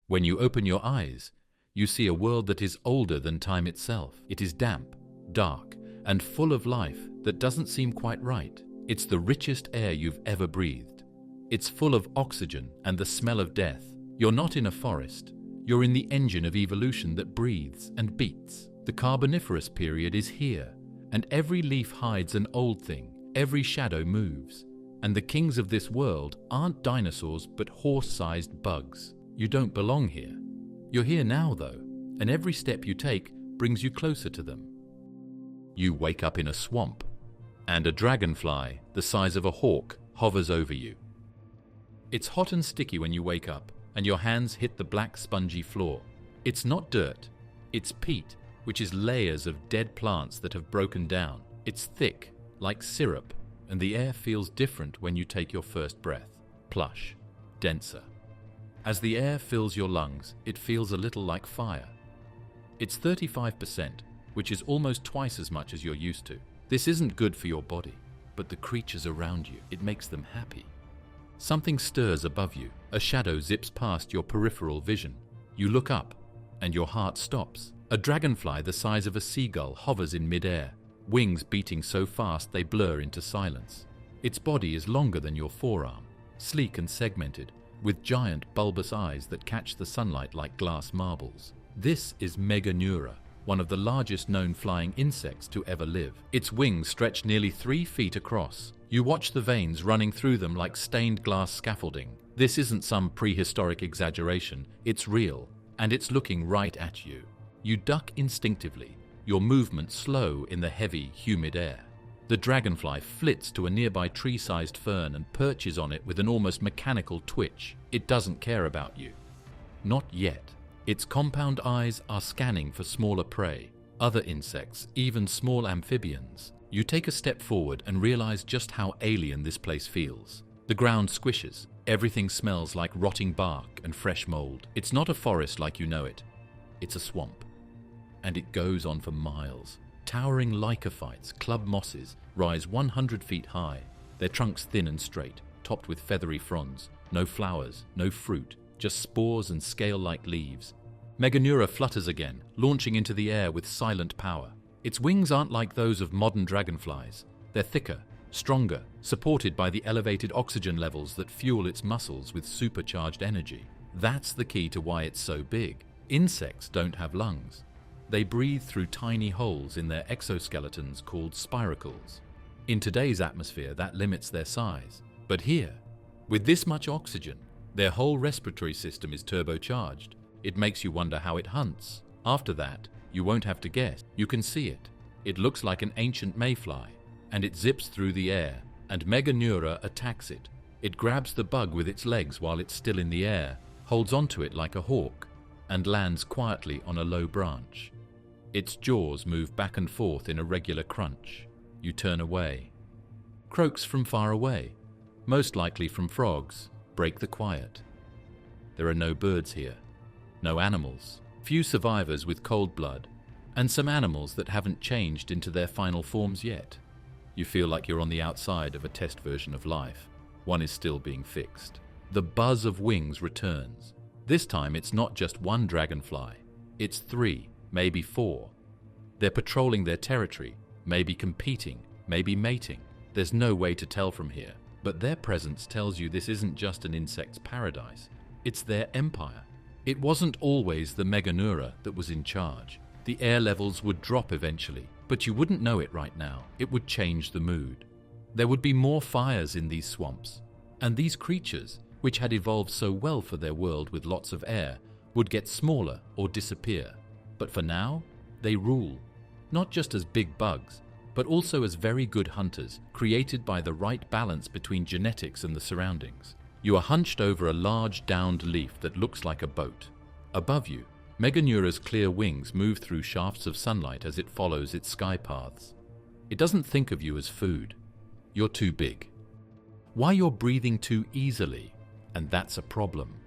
When you open your eyes, you see a world that is older than time itself. It is damp, dark, and full of life that doesn't seem quite right. It's the richest air you've ever breathed. It's full of oxygen and the smell of death. You're not in a forest. You're in the engine of evolution that breathes and beats. The Carboniferous Period is here, and every leaf hides an old thing. Every shadow moves. And the kings of this world aren't dinosaurs but horse-sized bugs. You don't belong here. You're here now, though, and every step you take brings you closer to them. You wake up in a swamp, and a dragonfly, the size of a hawk, hovers over you. It's hot and sticky when you wake up, and your hands hit the black spongy floor. It's not dirt, it's peat, which is layers of dead plants that have broken down. It's thick, like syrup, and the air feels different when you take your first breath. Plush, denser. As the air fills your lungs, it feels a little like fire. It's 35%, which is almost twice as much as you're used to. This isn't good for your body, but the creatures around you, it makes them happy. Something stirs above you. A shadow zips past your peripheral vision. You look up, and your heart stops. A dragonfly the size of a seagull hovers in midair, wings beating so fast they blur into silence. Its body is longer than your forearm, sleek and segmented, with giant bulbous eyes that catch the sunlight like glass marbles. This is Meganeura, one of the largest known flying insects to ever live. Its wings stretch nearly 3 feet across. You watch the veins running through them like stained glass scaffolding. This isn't some prehistoric exaggeration, it's real, and it's looking right at you. You duck instinctively, your movement slow in the heavy, humid air. The dragonfly flits to a nearby tree-sized fern and perches on it with an almost mechanical twitch. It doesn't care about you. Not yet. Its compound eyes are scanning for smaller prey, other insects, even small amphibians. You take a step forward and realize just how alien this place feels. The ground squishes. Everything smells like rotting bark and fresh mold. It's not a forest like you know it. It's a swamp. And it goes on for miles. Towering lycophytes, club mosses, rise 100 feet high, their trunks thin and straight, topped with feathery fronds. No flowers, no fruit, just spores and scale-like leaves. Meganeura flutters again, launching into the air with silent power. Its wings aren't like those of modern dragonflies. They're thicker, stronger, supported by the elevated oxygen levels that fuel its muscles with supercharged energy. That's the key to why it's so big. Insects don't have lungs. They breathe through tiny holes in their exoskeletons called spiracles. In today's atmosphere, that limits their size. But here, with this much oxygen, their whole respiratory system is turbocharged. It makes you wonder how it hunts. After that, you won't have to guess. You can see it. It looks like an ancient mayfly, and it zips through the air, and Meganeura attacks it. It grabs the bug with its legs while it's still in the air, holds onto it like a hawk, and lands quietly on a low branch. Its jaws move back and forth in a regular crunch. You turn away. Croaks from far away, most likely from frogs, break the quiet. There are no birds here, no animals, few survivors with cold blood, and some animals that haven't changed into their final forms yet. You feel like you're on the outside of a test version of life. One is still being fixed. The buzz of wings returns. This time it's not just one dragonfly, it's 3, maybe 4. They're patrolling their territory, maybe competing, maybe mating. There's no way to tell from here, but their presence tells you this isn't just an insect's paradise, it's their empire. It wasn't always the Meganeura that was in charge. The air levels would drop eventually, but you wouldn't know it right now. It would change the mood. There would be more fires in these swamps, and these creatures, which had evolved so well for their world with lots of air, would get smaller or disappear. But for now, they rule, not just as big bugs, but also as very good hunters, created by the right balance between genetics and the surroundings. You are hunched over a large downed leaf that looks like a boat. Above you, Meganeura's clear wings move through shafts of sunlight as it follows its sky paths. It doesn't think of you as food. You're too big. Why you're breathing too easily, and that's a problem.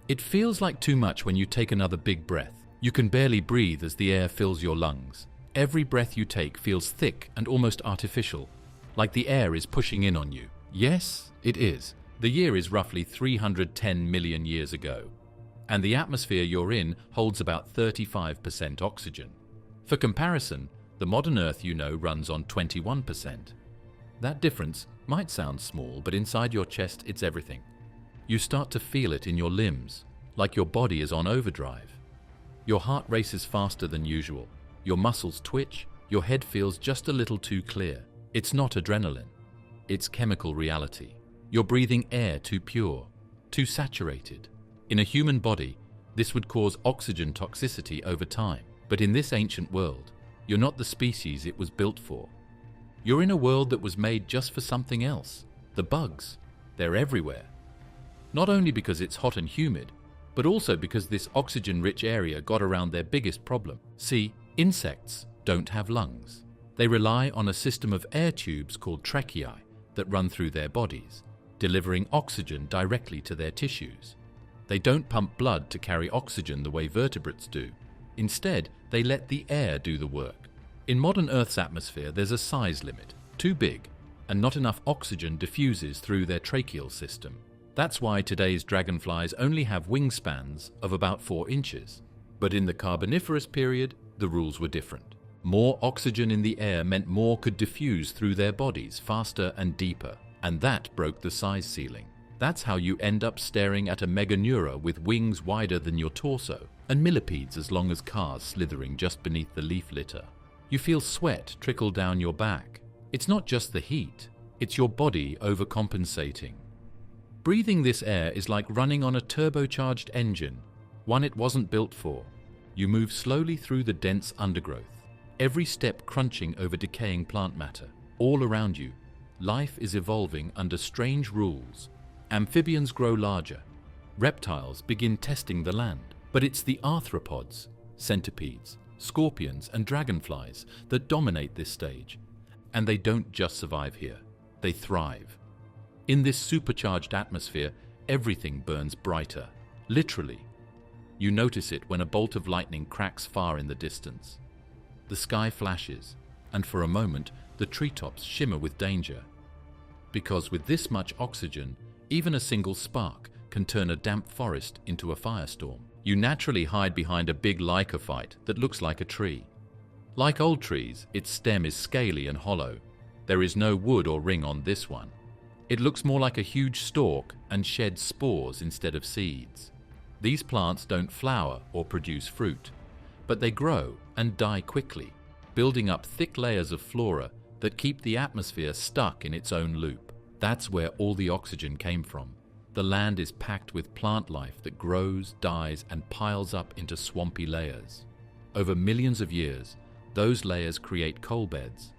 It feels like too much when you take another big breath. You can barely breathe as the air fills your lungs. Every breath you take feels thick and almost artificial, like the air is pushing in on you. Yes, it is. The year is roughly 310 million years ago. and the atmosphere you're in holds about 35% oxygen. For comparison, the modern Earth you know runs on 21%. That difference might sound small, but inside your chest it's everything. You start to feel it in your limbs, like your body is on overdrive. Your heart races faster than usual, your muscles twitch, your head feels just a little too clear. It's not adrenaline, it's chemical reality. You're breathing air too pure, too saturated. In a human body, this would cause oxygen toxicity over time. But in this ancient world, you're not the species it was built for. You're in a world that was made just for something else. The bugs, they're everywhere. Not only because it's hot and humid, but also because this oxygen-rich area got around their biggest problem. See, insects don't have lungs. They rely on a system of air tubes called tracheae that run through their bodies, delivering oxygen directly to their tissues. They don't pump blood to carry oxygen the way vertebrates do. Instead, they let the air do the work. In modern Earth's atmosphere, there's a size limit, too big, and not enough oxygen diffuses through their tracheal system. That's why today's dragonflies only have wingspans of about 4 inches. But in the Carboniferous period, the rules were different. More oxygen in the air meant more could diffuse through their bodies faster and deeper, and that broke the size ceiling. That's how you end up staring at a meganeura with wings wider than your torso, and millipedes as long as cars slithering just beneath the leaf litter. You feel sweat trickle down your back. It's not just the heat, it's your body overcompensating. Breathing this air is like running on a turbocharged engine, one it wasn't built for. You move slowly through the dense undergrowth, every step crunching over decaying plant matter. All around you, life is evolving under strange rules. Amphibians grow larger. Reptiles begin testing the land. But it's the arthropods, centipedes, scorpions, and dragonflies that dominate this stage. And they don't just survive here, they thrive. In this supercharged atmosphere, everything burns brighter, literally. You notice it when a bolt of lightning cracks far in the distance. The sky flashes, and for a moment, the treetops shimmer with danger. Because with this much oxygen, even a single spark can turn a damp forest into a firestorm. You naturally hide behind a big lycophyte that looks like a tree. Like old trees, its stem is scaly and hollow. There is no wood or ring on this one. It looks more like a huge stalk and sheds spores instead of seeds. These plants don't flower or produce fruit, but they grow and die quickly, building up thick layers of flora that keep the atmosphere stuck in its own loop. That's where all the oxygen came from. The land is packed with plant life that grows, dies, and piles up into swampy layers. Over millions of years, those layers create coal beds,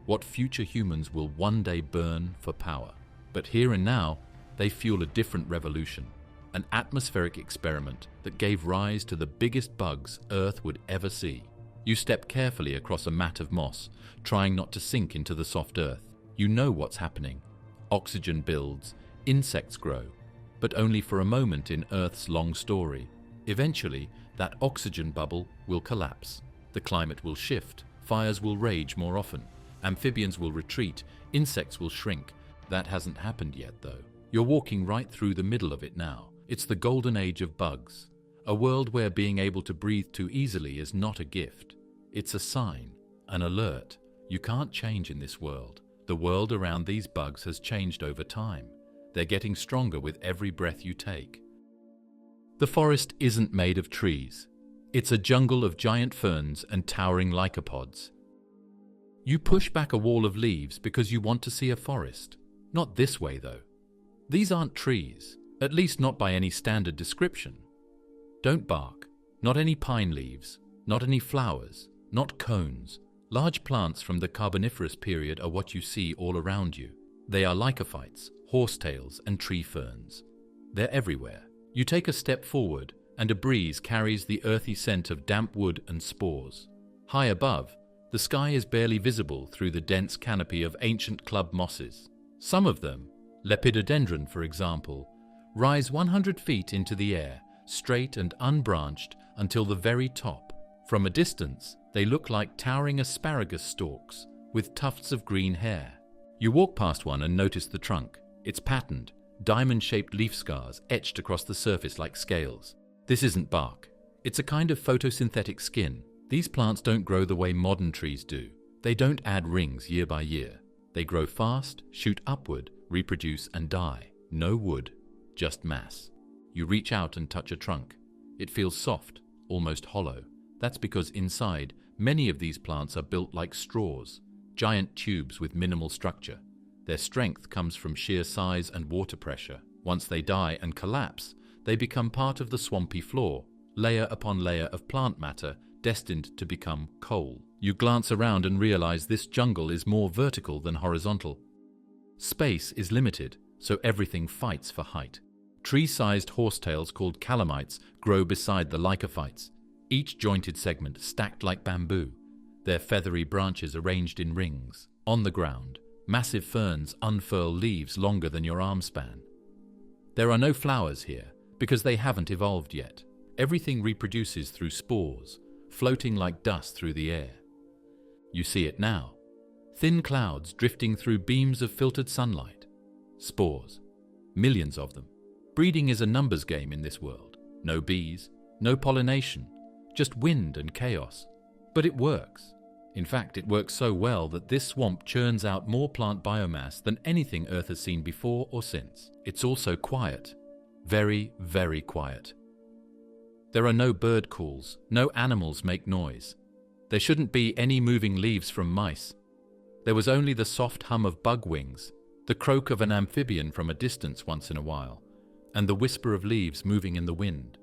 what future humans will one day burn for power. But here and now, they fuel a different revolution, an atmospheric experiment that gave rise to the biggest bugs Earth would ever see. You step carefully across a mat of moss, trying not to sink into the soft earth. You know what's happening. Oxygen builds, insects grow, but only for a moment in Earth's long story. Eventually, that oxygen bubble will collapse. The climate will shift, fires will rage more often, amphibians will retreat, insects will shrink. That hasn't happened yet, though. You're walking right through the middle of it now. It's the golden age of bugs, a world where being able to breathe too easily is not a gift. It's a sign, an alert. You can't change in this world. The world around these bugs has changed over time. They're getting stronger with every breath you take. The forest isn't made of trees. It's a jungle of giant ferns and towering lycopods. You push back a wall of leaves because you want to see a forest. Not this way, though. These aren't trees, at least not by any standard description. Don't bark. Not any pine leaves, not any flowers, not cones. Large plants from the Carboniferous period are what you see all around you. They are lycophytes, horsetails, and tree ferns. They're everywhere. You take a step forward, and a breeze carries the earthy scent of damp wood and spores. High above, the sky is barely visible through the dense canopy of ancient club mosses. Some of them, lepidodendron for example, rise 100 feet into the air, straight and unbranched until the very top. From a distance, they look like towering asparagus stalks with tufts of green hair. You walk past one and notice the trunk. It's patterned, diamond-shaped leaf scars etched across the surface like scales. This isn't bark. It's a kind of photosynthetic skin. These plants don't grow the way modern trees do. They don't add rings year by year. They grow fast, shoot upward, reproduce and die. No wood, just mass. You reach out and touch a trunk. It feels soft, almost hollow. That's because inside, many of these plants are built like straws, giant tubes with minimal structure. Their strength comes from sheer size and water pressure. Once they die and collapse, they become part of the swampy floor, layer upon layer of plant matter destined to become coal. You glance around and realize this jungle is more vertical than horizontal. Space is limited, so everything fights for height. Tree-sized horsetails called calamites grow beside the lycophytes, each jointed segment stacked like bamboo, their feathery branches arranged in rings. On the ground, massive ferns unfurl leaves longer than your arm span. There are no flowers here, because they haven't evolved yet. Everything reproduces through spores, floating like dust through the air. You see it now. Thin clouds drifting through beams of filtered sunlight. Spores. Millions of them. Breeding is a numbers game in this world. No bees, no pollination, just wind and chaos. But it works. In fact, it works so well that this swamp churns out more plant biomass than anything Earth has seen before or since. It's also quiet. Very, very quiet. There are no bird calls, no animals make noise. There shouldn't be any moving leaves from mice. There was only the soft hum of bug wings, the croak of an amphibian from a distance once in a while, and the whisper of leaves moving in the wind.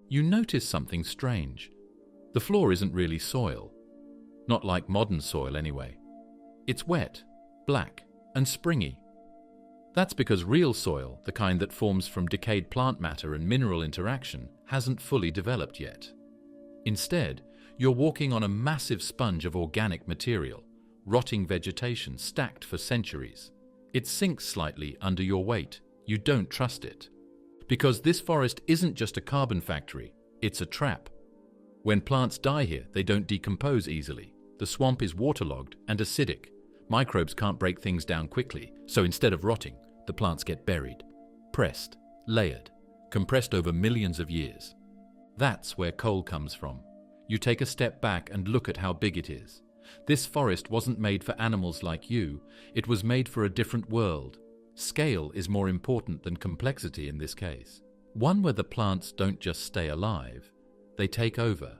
You notice something strange. The floor isn't really soil. Not like modern soil anyway. It's wet, black, and springy. That's because real soil, the kind that forms from decayed plant matter and mineral interaction, hasn't fully developed yet. Instead, you're walking on a massive sponge of organic material, rotting vegetation stacked for centuries. It sinks slightly under your weight. You don't trust it. Because this forest isn't just a carbon factory, it's a trap. When plants die here, they don't decompose easily. The swamp is waterlogged and acidic. Microbes can't break things down quickly, so instead of rotting, the plants get buried, pressed, layered, compressed over millions of years. That's where coal comes from. You take a step back and look at how big it is. This forest wasn't made for animals like you, it was made for a different world. Scale is more important than complexity in this case. One where the plants don't just stay alive, they take over.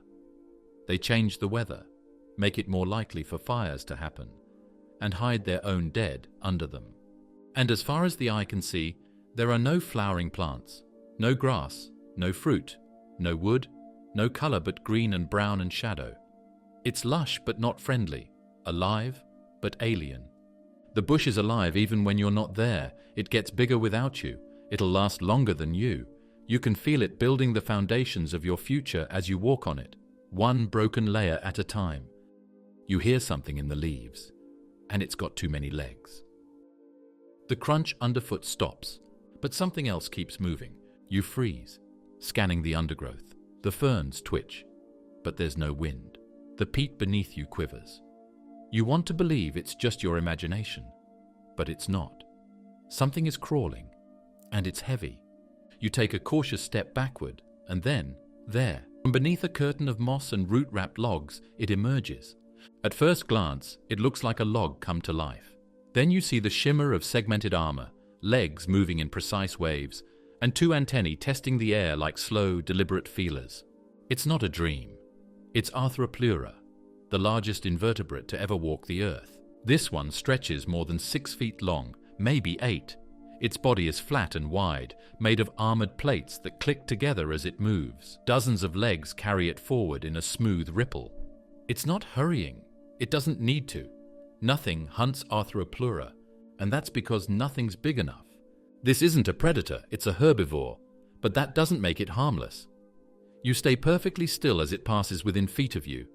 They change the weather, make it more likely for fires to happen, and hide their own dead under them. And as far as the eye can see, there are no flowering plants, no grass, no fruit, no wood, no color but green and brown and shadow. It's lush but not friendly, alive but alien. The bush is alive even when you're not there. It gets bigger without you. It'll last longer than you. You can feel it building the foundations of your future as you walk on it, one broken layer at a time. You hear something in the leaves, and it's got too many legs. The crunch underfoot stops, but something else keeps moving. You freeze, scanning the undergrowth. The ferns twitch, but there's no wind. The peat beneath you quivers. You want to believe it's just your imagination, but it's not. Something is crawling, and it's heavy. You take a cautious step backward, and then, there, from beneath a curtain of moss and root-wrapped logs, it emerges. At first glance, it looks like a log come to life. Then you see the shimmer of segmented armor, legs moving in precise waves, and two antennae testing the air like slow, deliberate feelers. It's not a dream. It's Arthropleura, the largest invertebrate to ever walk the earth. This one stretches more than 6 feet long, maybe 8. Its body is flat and wide, made of armored plates that click together as it moves. Dozens of legs carry it forward in a smooth ripple. It's not hurrying. It doesn't need to. Nothing hunts Arthropleura, and that's because nothing's big enough. This isn't a predator, it's a herbivore, but that doesn't make it harmless. You stay perfectly still as it passes within feet of you.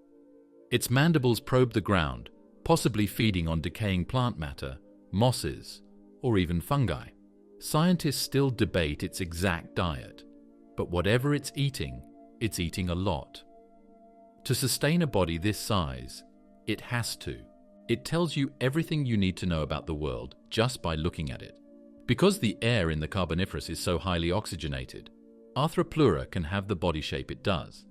Its mandibles probe the ground, possibly feeding on decaying plant matter, mosses, or even fungi. Scientists still debate its exact diet, but whatever it's eating a lot. To sustain a body this size, it has to. It tells you everything you need to know about the world just by looking at it. Because the air in the Carboniferous is so highly oxygenated, Arthropleura can have the body shape it does.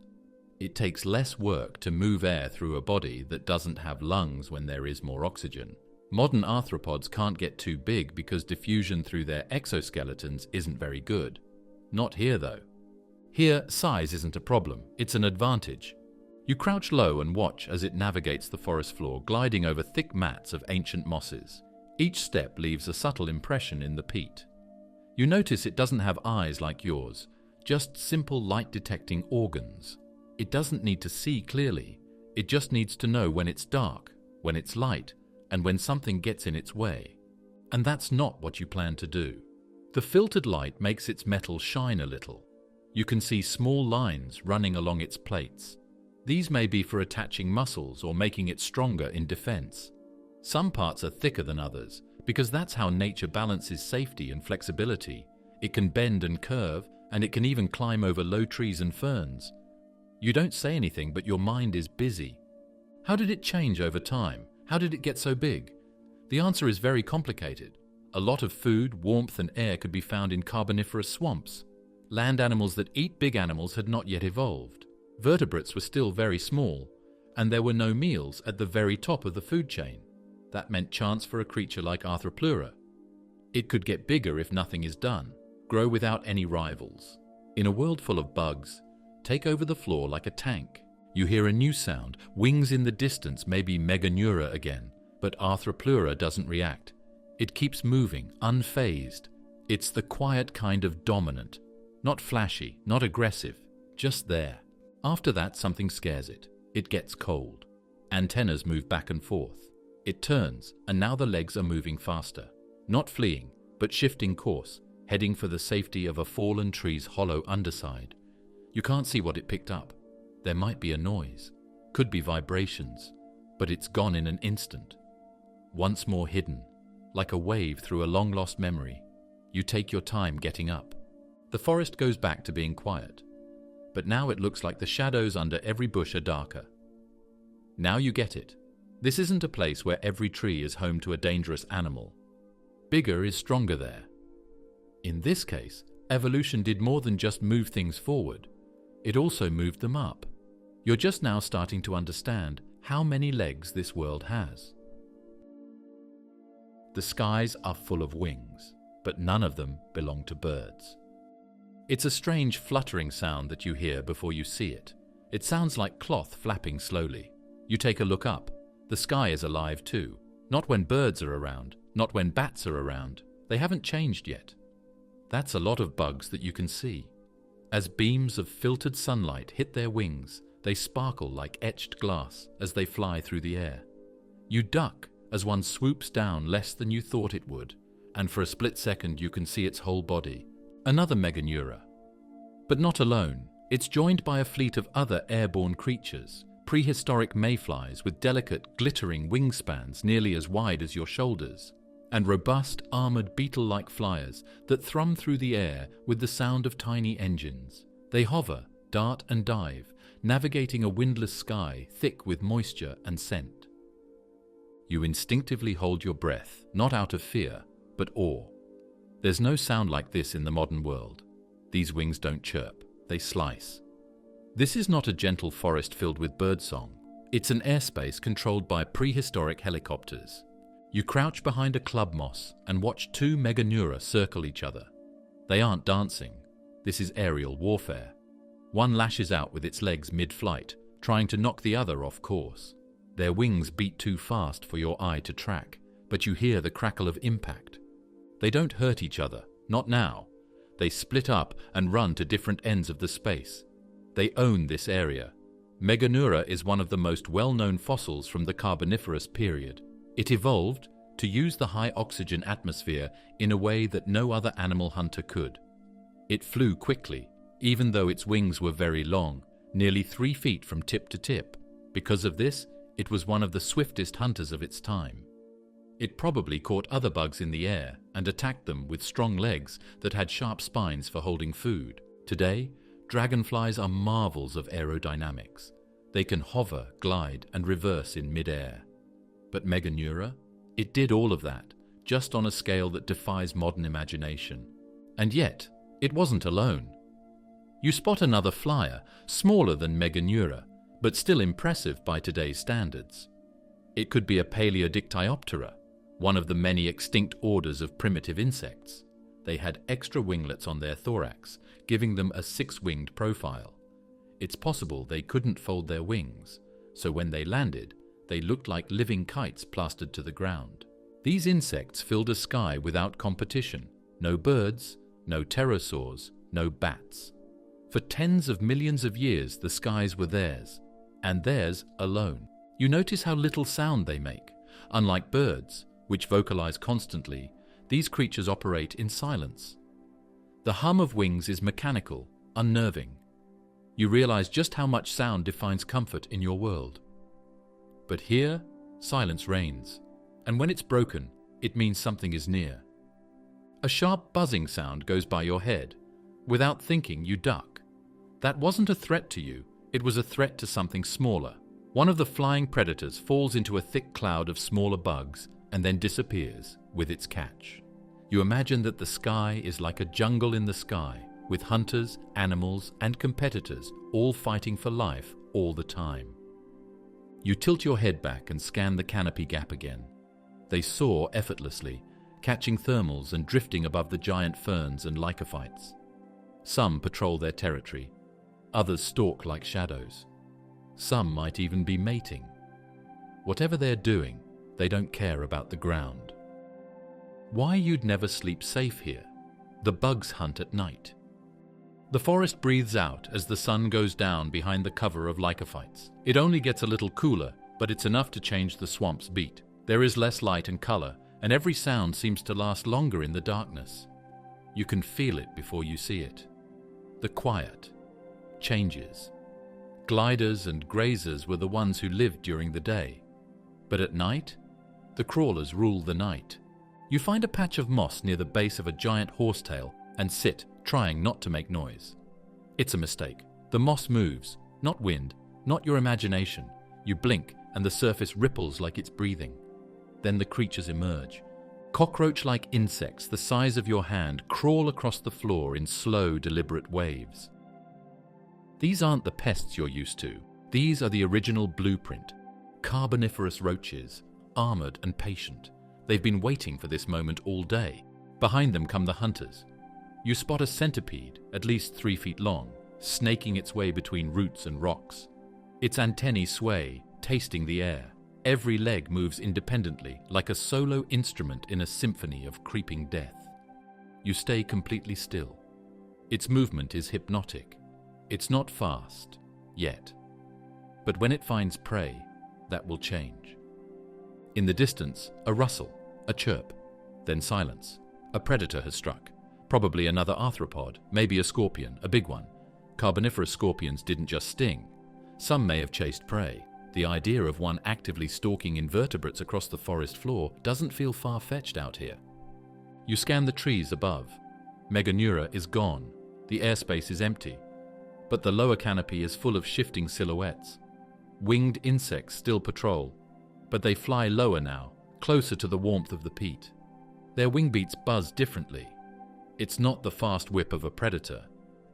It takes less work to move air through a body that doesn't have lungs when there is more oxygen. Modern arthropods can't get too big because diffusion through their exoskeletons isn't very good. Not here, though. Here, size isn't a problem, it's an advantage. You crouch low and watch as it navigates the forest floor, gliding over thick mats of ancient mosses. Each step leaves a subtle impression in the peat. You notice it doesn't have eyes like yours, just simple light-detecting organs. It doesn't need to see clearly, it just needs to know when it's dark, when it's light, and when something gets in its way. And that's not what you plan to do. The filtered light makes its metal shine a little. You can see small lines running along its plates. These may be for attaching muscles or making it stronger in defense. Some parts are thicker than others, because that's how nature balances safety and flexibility. It can bend and curve, and it can even climb over low trees and ferns. You don't say anything, but your mind is busy. How did it change over time? How did it get so big? The answer is very complicated. A lot of food, warmth, and air could be found in Carboniferous swamps. Land animals that eat big animals had not yet evolved. Vertebrates were still very small, and there were no meals at the very top of the food chain. That meant chance for a creature like Arthropleura. It could get bigger if nothing is done, grow without any rivals. In a world full of bugs, take over the floor like a tank. You hear a new sound, wings in the distance, maybe Meganeura again, but Arthropleura doesn't react. It keeps moving, unfazed. It's the quiet kind of dominant, not flashy, not aggressive, just there. After that, something scares it. It gets cold. Antennas move back and forth. It turns, and now the legs are moving faster. Not fleeing, but shifting course, heading for the safety of a fallen tree's hollow underside. You can't see what it picked up. There might be a noise, could be vibrations, but it's gone in an instant. Once more hidden, like a wave through a long-lost memory. You take your time getting up. The forest goes back to being quiet, but now it looks like the shadows under every bush are darker. Now you get it. This isn't a place where every tree is home to a dangerous animal. Bigger is stronger there. In this case, evolution did more than just move things forward. It also moved them up. You're just now starting to understand how many legs this world has. The skies are full of wings, but none of them belong to birds. It's a strange fluttering sound that you hear before you see it. It sounds like cloth flapping slowly. You take a look up. The sky is alive too. Not when birds are around, not when bats are around. They haven't changed yet. That's a lot of bugs that you can see. As beams of filtered sunlight hit their wings, they sparkle like etched glass as they fly through the air. You duck as one swoops down less than you thought it would, and for a split second you can see its whole body. Another Meganeura. But not alone. It's joined by a fleet of other airborne creatures, prehistoric mayflies with delicate, glittering wingspans nearly as wide as your shoulders, and robust, armored beetle-like flyers that thrum through the air with the sound of tiny engines. They hover, dart and dive, navigating a windless sky thick with moisture and scent. You instinctively hold your breath, not out of fear, but awe. There's no sound like this in the modern world. These wings don't chirp, they slice. This is not a gentle forest filled with birdsong. It's an airspace controlled by prehistoric helicopters. You crouch behind a club moss and watch two Meganeura circle each other. They aren't dancing. This is aerial warfare. One lashes out with its legs mid-flight, trying to knock the other off course. Their wings beat too fast for your eye to track, but you hear the crackle of impact. They don't hurt each other, not now. They split up and run to different ends of the space. They own this area. Meganeura is one of the most well-known fossils from the Carboniferous period. It evolved to use the high oxygen atmosphere in a way that no other animal hunter could. It flew quickly, even though its wings were very long, nearly 3 feet from tip to tip. Because of this, it was one of the swiftest hunters of its time. It probably caught other bugs in the air and attacked them with strong legs that had sharp spines for holding food. Today, dragonflies are marvels of aerodynamics. They can hover, glide, and reverse in mid-air. But Meganeura? It did all of that, just on a scale that defies modern imagination. And yet, it wasn't alone. You spot another flyer, smaller than Meganeura, but still impressive by today's standards. It could be a Paleodictyoptera, one of the many extinct orders of primitive insects. They had extra winglets on their thorax, giving them a six-winged profile. It's possible they couldn't fold their wings, so when they landed, they looked like living kites plastered to the ground. These insects filled a sky without competition. No birds, no pterosaurs, no bats. For tens of millions of years, the skies were theirs, and theirs alone. You notice how little sound they make. Unlike birds, which vocalize constantly, these creatures operate in silence. The hum of wings is mechanical, unnerving. You realize just how much sound defines comfort in your world. But here, silence reigns, and when it's broken, it means something is near. A sharp buzzing sound goes by your head. Without thinking, you duck. That wasn't a threat to you, it was a threat to something smaller. One of the flying predators falls into a thick cloud of smaller bugs and then disappears with its catch. You imagine that the sky is like a jungle in the sky, with hunters, animals, and competitors all fighting for life all the time. You tilt your head back and scan the canopy gap again. They soar effortlessly, catching thermals and drifting above the giant ferns and lycophytes. Some patrol their territory, others stalk like shadows. Some might even be mating. Whatever they're doing, they don't care about the ground. Why you'd never sleep safe here? The bugs hunt at night. The forest breathes out as the sun goes down behind the cover of lycophytes. It only gets a little cooler, but it's enough to change the swamp's beat. There is less light and color, and every sound seems to last longer in the darkness. You can feel it before you see it. The quiet changes. Gliders and grazers were the ones who lived during the day. But at night, the crawlers rule the night. You find a patch of moss near the base of a giant horsetail and sit, trying not to make noise. It's a mistake. The moss moves, not wind, not your imagination. You blink and the surface ripples like it's breathing. Then the creatures emerge. Cockroach-like insects the size of your hand crawl across the floor in slow, deliberate waves. These aren't the pests you're used to. These are the original blueprint. Carboniferous roaches, armored and patient. They've been waiting for this moment all day. Behind them come the hunters. You spot a centipede, at least 3 feet long, snaking its way between roots and rocks. Its antennae sway, tasting the air. Every leg moves independently, like a solo instrument in a symphony of creeping death. You stay completely still. Its movement is hypnotic. It's not fast, yet. But when it finds prey, that will change. In the distance, a rustle, a chirp, then silence. A predator has struck. Probably another arthropod, maybe a scorpion, a big one. Carboniferous scorpions didn't just sting. Some may have chased prey. The idea of one actively stalking invertebrates across the forest floor doesn't feel far-fetched out here. You scan the trees above. Meganeura is gone. The airspace is empty. But the lower canopy is full of shifting silhouettes. Winged insects still patrol, but they fly lower now, closer to the warmth of the peat. Their wing beats buzz differently. It's not the fast whip of a predator.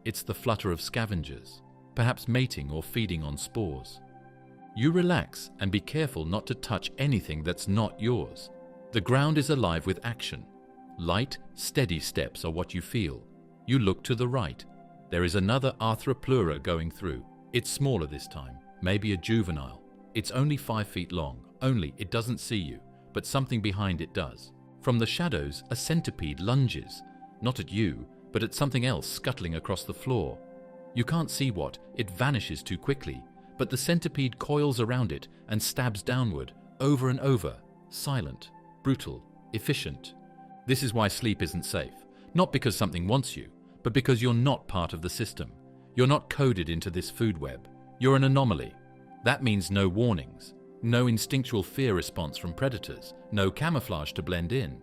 It's the flutter of scavengers, perhaps mating or feeding on spores. You relax and be careful not to touch anything that's not yours. The ground is alive with action. Light, steady steps are what you feel. You look to the right. There is another Arthropleura going through. It's smaller this time, maybe a juvenile. It's only 5 feet long, only it doesn't see you, but something behind it does. From the shadows, a centipede lunges, not at you, but at something else scuttling across the floor. You can't see what, it vanishes too quickly, but the centipede coils around it and stabs downward, over and over, silent, brutal, efficient. This is why sleep isn't safe, not because something wants you, but because you're not part of the system. You're not coded into this food web. You're an anomaly. That means no warnings, no instinctual fear response from predators, no camouflage to blend in.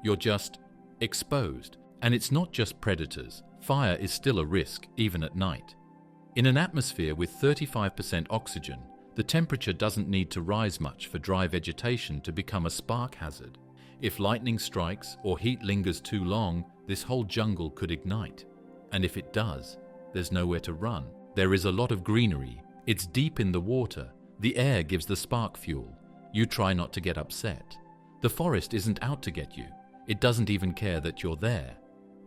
You're just exposed. And it's not just predators. Fire is still a risk, even at night. In an atmosphere with 35% oxygen, the temperature doesn't need to rise much for dry vegetation to become a spark hazard. If lightning strikes or heat lingers too long, this whole jungle could ignite. And if it does, There's nowhere to run. There is a lot of greenery. It's deep in the water. The air gives the spark fuel. You try not to get upset. The forest isn't out to get you. It doesn't even care that you're there.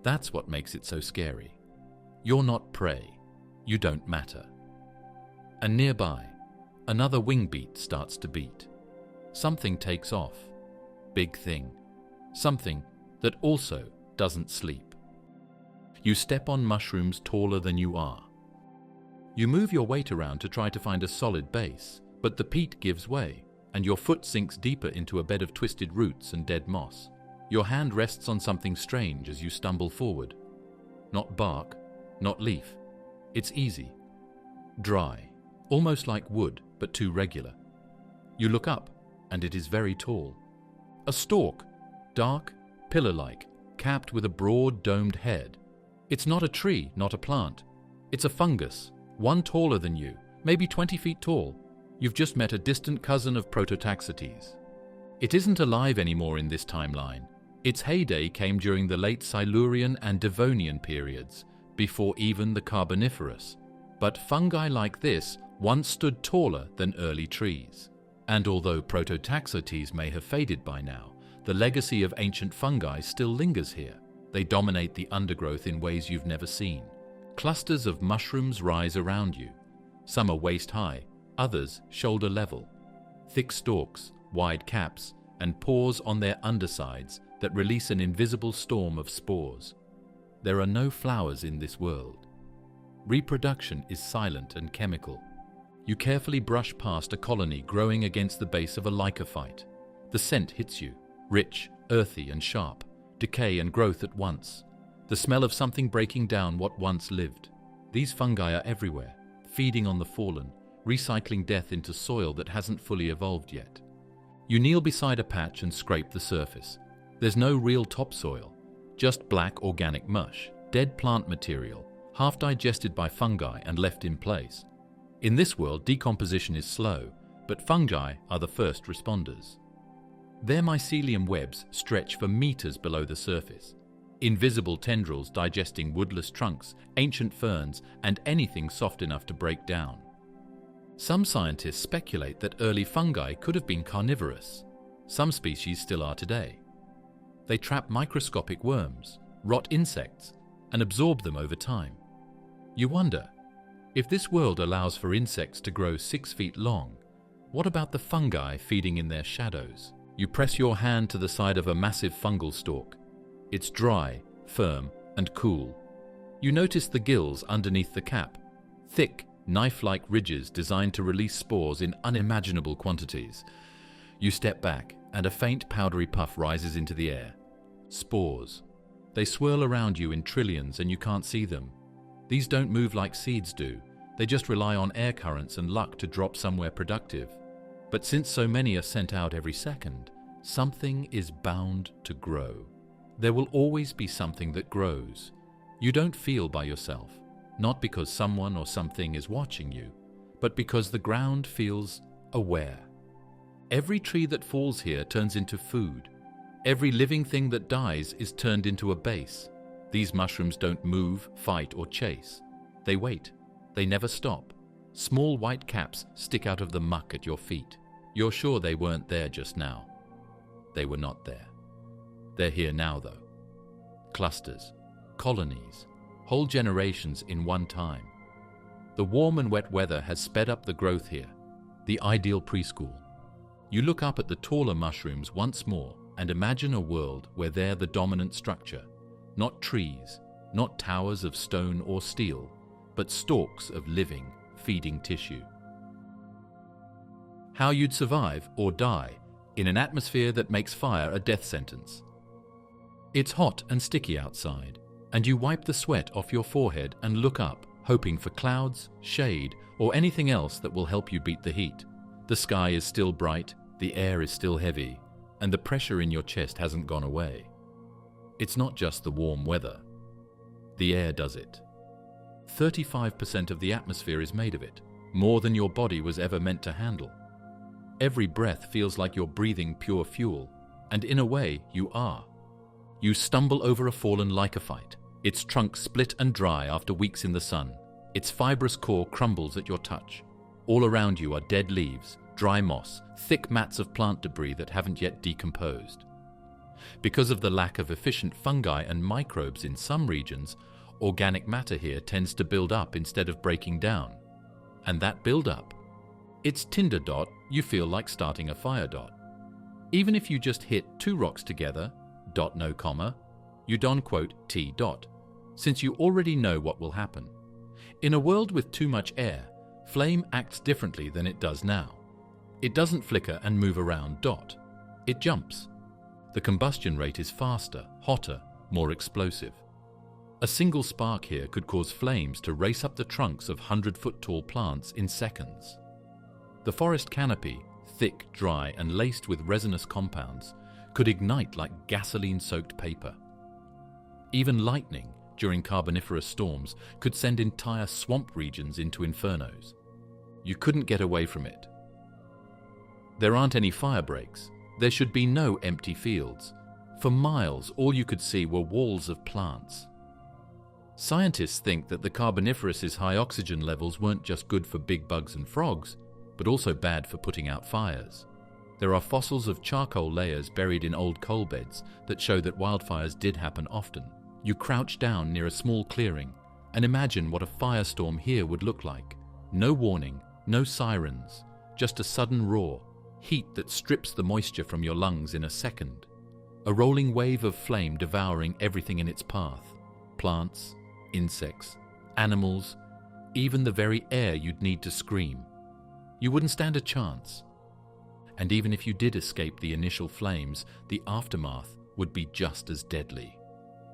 That's what makes it so scary. You're not prey. You don't matter. And nearby, another wing beat starts to beat. Something takes off. Big thing. Something that also doesn't sleep. You step on mushrooms taller than you are. You move your weight around to try to find a solid base, but the peat gives way, and your foot sinks deeper into a bed of twisted roots and dead moss. Your hand rests on something strange as you stumble forward. Not bark, not leaf. It's easy. Dry, almost like wood, but too regular. You look up, and it is very tall. A stalk, dark, pillar-like, capped with a broad domed head. It's not a tree, not a plant. It's a fungus, one taller than you, maybe 20 feet tall. You've just met a distant cousin of Prototaxotes. It isn't alive anymore in this timeline. Its heyday came during the late Silurian and Devonian periods, before even the Carboniferous. But fungi like this once stood taller than early trees. And although Prototaxotes may have faded by now, the legacy of ancient fungi still lingers here. They dominate the undergrowth in ways you've never seen. Clusters of mushrooms rise around you. Some are waist-high, others shoulder level. Thick stalks, wide caps, and pores on their undersides that release an invisible storm of spores. There are no flowers in this world. Reproduction is silent and chemical. You carefully brush past a colony growing against the base of a lycophyte. The scent hits you, rich, earthy, and sharp, decay and growth at once. The smell of something breaking down what once lived. These fungi are everywhere, feeding on the fallen, recycling death into soil that hasn't fully evolved yet. You kneel beside a patch and scrape the surface. There's no real topsoil, just black organic mush, dead plant material, half digested by fungi and left in place. In this world, decomposition is slow, but fungi are the first responders. Their mycelium webs stretch for meters below the surface. Invisible tendrils digesting woodless trunks, ancient ferns, and anything soft enough to break down. Some scientists speculate that early fungi could have been carnivorous. Some species still are today. They trap microscopic worms, rot insects, and absorb them over time. You wonder, if this world allows for insects to grow 6 feet long, what about the fungi feeding in their shadows? You press your hand to the side of a massive fungal stalk. It's dry, firm, and cool. You notice the gills underneath the cap, thick, knife-like ridges designed to release spores in unimaginable quantities. You step back, and a faint powdery puff rises into the air. Spores. They swirl around you in trillions and you can't see them. These don't move like seeds do. They just rely on air currents and luck to drop somewhere productive. But since so many are sent out every second, something is bound to grow. There will always be something that grows. You don't feel by yourself, not because someone or something is watching you, but because the ground feels aware. Every tree that falls here turns into food. Every living thing that dies is turned into a base. These mushrooms don't move, fight, or chase. They wait. They never stop. Small white caps stick out of the muck at your feet. You're sure they weren't there just now. They were not there. They're here now, though. Clusters, colonies, whole generations in one time. The warm and wet weather has sped up the growth here, the ideal preschool. You look up at the taller mushrooms once more and imagine a world where they're the dominant structure. Not trees, not towers of stone or steel, but stalks of living, feeding tissue. How you'd survive or die in an atmosphere that makes fire a death sentence. It's hot and sticky outside, and you wipe the sweat off your forehead and look up, hoping for clouds, shade, or anything else that will help you beat the heat. The sky is still bright, the air is still heavy, and the pressure in your chest hasn't gone away. It's not just the warm weather. The air does it. 35% of the atmosphere is made of it, more than your body was ever meant to handle. Every breath feels like you're breathing pure fuel, and in a way, you are. You stumble over a fallen lycophyte, Its trunk split and dry after weeks in the sun. Its fibrous core crumbles at your touch. All around you are dead leaves, dry moss, thick mats of plant debris that haven't yet decomposed. Because of the lack of efficient fungi and microbes in some regions, organic matter here tends to build up instead of breaking down. And that build-up, it's Tinder dot, you feel like starting a fire dot. Even if you just hit two rocks together, dot no comma, you don't quote T dot, since you already know what will happen. In a world with too much air, flame acts differently than it does now. It doesn't flicker and move around dot. It jumps. The combustion rate is faster, hotter, more explosive. A single spark here could cause flames to race up the trunks of 100-foot-tall plants in seconds. The forest canopy, thick, dry, and laced with resinous compounds, could ignite like gasoline-soaked paper. Even lightning, during Carboniferous storms, could send entire swamp regions into infernos. You couldn't get away from it. There aren't any fire breaks. There should be no empty fields. For miles, all you could see were walls of plants. Scientists think that the Carboniferous' high oxygen levels weren't just good for big bugs and frogs, but also bad for putting out fires. There are fossils of charcoal layers buried in old coal beds that show that wildfires did happen often. You crouch down near a small clearing and imagine what a firestorm here would look like. No warning, no sirens, just a sudden roar, heat that strips the moisture from your lungs in a second. A rolling wave of flame devouring everything in its path. Plants, insects, animals, even the very air you'd need to scream. You wouldn't stand a chance. And even if you did escape the initial flames, the aftermath would be just as deadly.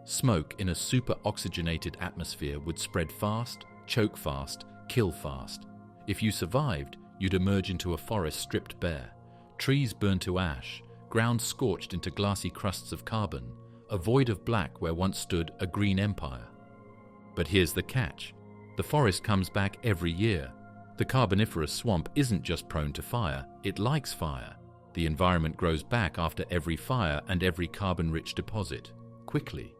Smoke in a super-oxygenated atmosphere would spread fast, choke fast, kill fast. If you survived, you'd emerge into a forest stripped bare, trees burned to ash, ground scorched into glassy crusts of carbon, a void of black where once stood a green empire. But here's the catch. The forest comes back every year. The Carboniferous swamp isn't just prone to fire, it likes fire. The environment grows back after every fire and every carbon-rich deposit, quickly.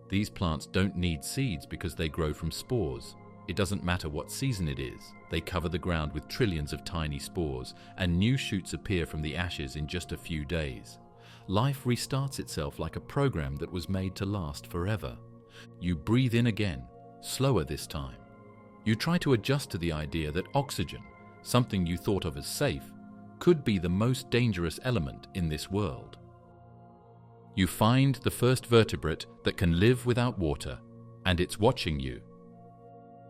These plants don't need seeds because they grow from spores. It doesn't matter what season it is, they cover the ground with trillions of tiny spores, and new shoots appear from the ashes in just a few days. Life restarts itself like a program that was made to last forever. You breathe in again, slower this time. You try to adjust to the idea that oxygen, something you thought of as safe, could be the most dangerous element in this world. You find the first vertebrate that can live without water, and it's watching you.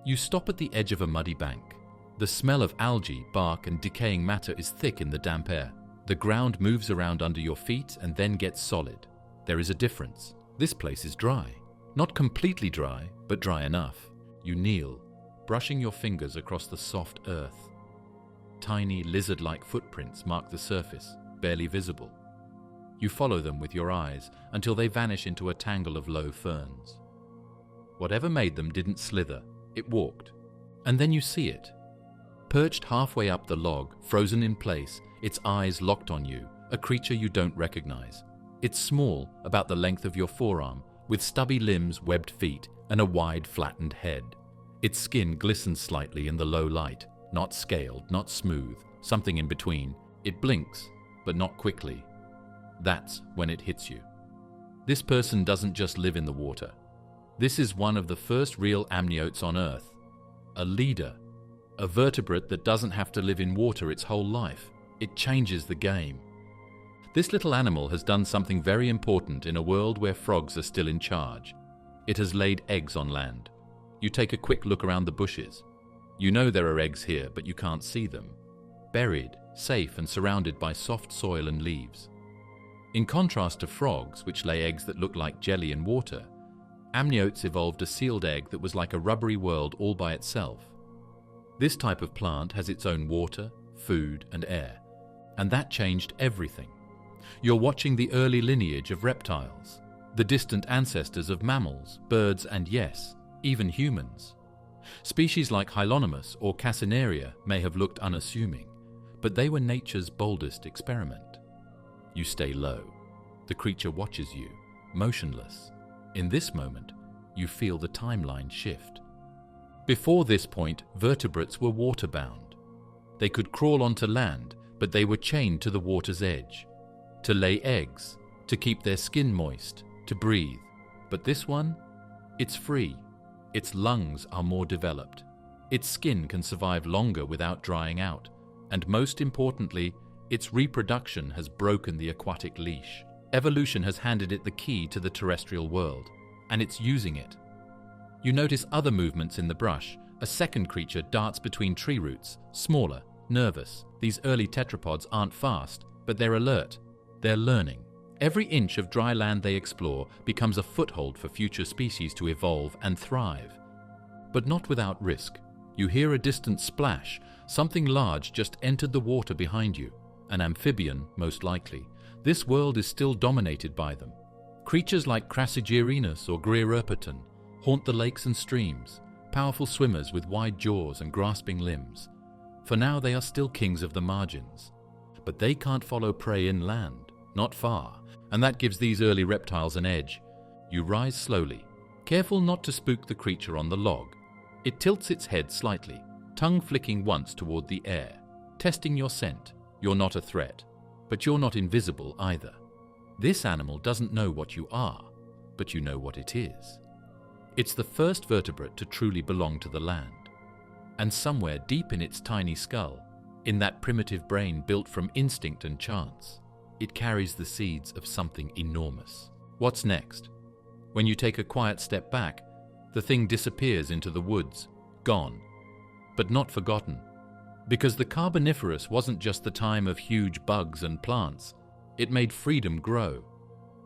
You stop at the edge of a muddy bank. The smell of algae, bark, and decaying matter is thick in the damp air. The ground moves around under your feet and then gets solid. There is a difference. This place is dry. Not completely dry, but dry enough. You kneel, brushing your fingers across the soft earth. Tiny lizard-like footprints mark the surface, barely visible. You follow them with your eyes until they vanish into a tangle of low ferns. Whatever made them didn't slither, it walked. And then you see it. Perched halfway up the log, frozen in place, its eyes locked on you, a creature you don't recognize. It's small, about the length of your forearm, with stubby limbs, webbed feet, and a wide, flattened head. Its skin glistens slightly in the low light, not scaled, not smooth, something in between. It blinks, but not quickly. That's when it hits you. This person doesn't just live in the water. This is one of the first real amniotes on Earth. A leader. A vertebrate that doesn't have to live in water its whole life. It changes the game. This little animal has done something very important in a world where frogs are still in charge. It has laid eggs on land. You take a quick look around the bushes. You know there are eggs here, but you can't see them. Buried, safe, and surrounded by soft soil and leaves. In contrast to frogs, which lay eggs that look like jelly in water, amniotes evolved a sealed egg that was like a rubbery world all by itself. This type of plant has its own water, food, and air, and that changed everything. You're watching the early lineage of reptiles, the distant ancestors of mammals, birds, and yes, even humans. Species like Hylonomus or Cassinaria may have looked unassuming, but they were nature's boldest experiment. You stay low. The creature watches you, motionless. In this moment, you feel the timeline shift. Before this point, vertebrates were water-bound. They could crawl onto land, but they were chained to the water's edge, to lay eggs, to keep their skin moist, to breathe. But this one, it's free. Its lungs are more developed. Its skin can survive longer without drying out. And most importantly, its reproduction has broken the aquatic leash. Evolution has handed it the key to the terrestrial world, and it's using it. You notice other movements in the brush. A second creature darts between tree roots, smaller, nervous. These early tetrapods aren't fast, but they're alert. They're learning. Every inch of dry land they explore becomes a foothold for future species to evolve and thrive. But not without risk. You hear a distant splash. Something large just entered the water behind you. An amphibian, most likely. This world is still dominated by them. Creatures like Crassigyrinus or Greerperton haunt the lakes and streams, powerful swimmers with wide jaws and grasping limbs. For now they are still kings of the margins. But they can't follow prey inland, not far, and that gives these early reptiles an edge. You rise slowly, careful not to spook the creature on the log. It tilts its head slightly, tongue flicking once toward the air, testing your scent. You're not a threat, but you're not invisible either. This animal doesn't know what you are, but you know what it is. It's the first vertebrate to truly belong to the land. And somewhere deep in its tiny skull, in that primitive brain built from instinct and chance, it carries the seeds of something enormous. What's next? When you take a quiet step back, the thing disappears into the woods, gone, but not forgotten. Because the Carboniferous wasn't just the time of huge bugs and plants, it made freedom grow.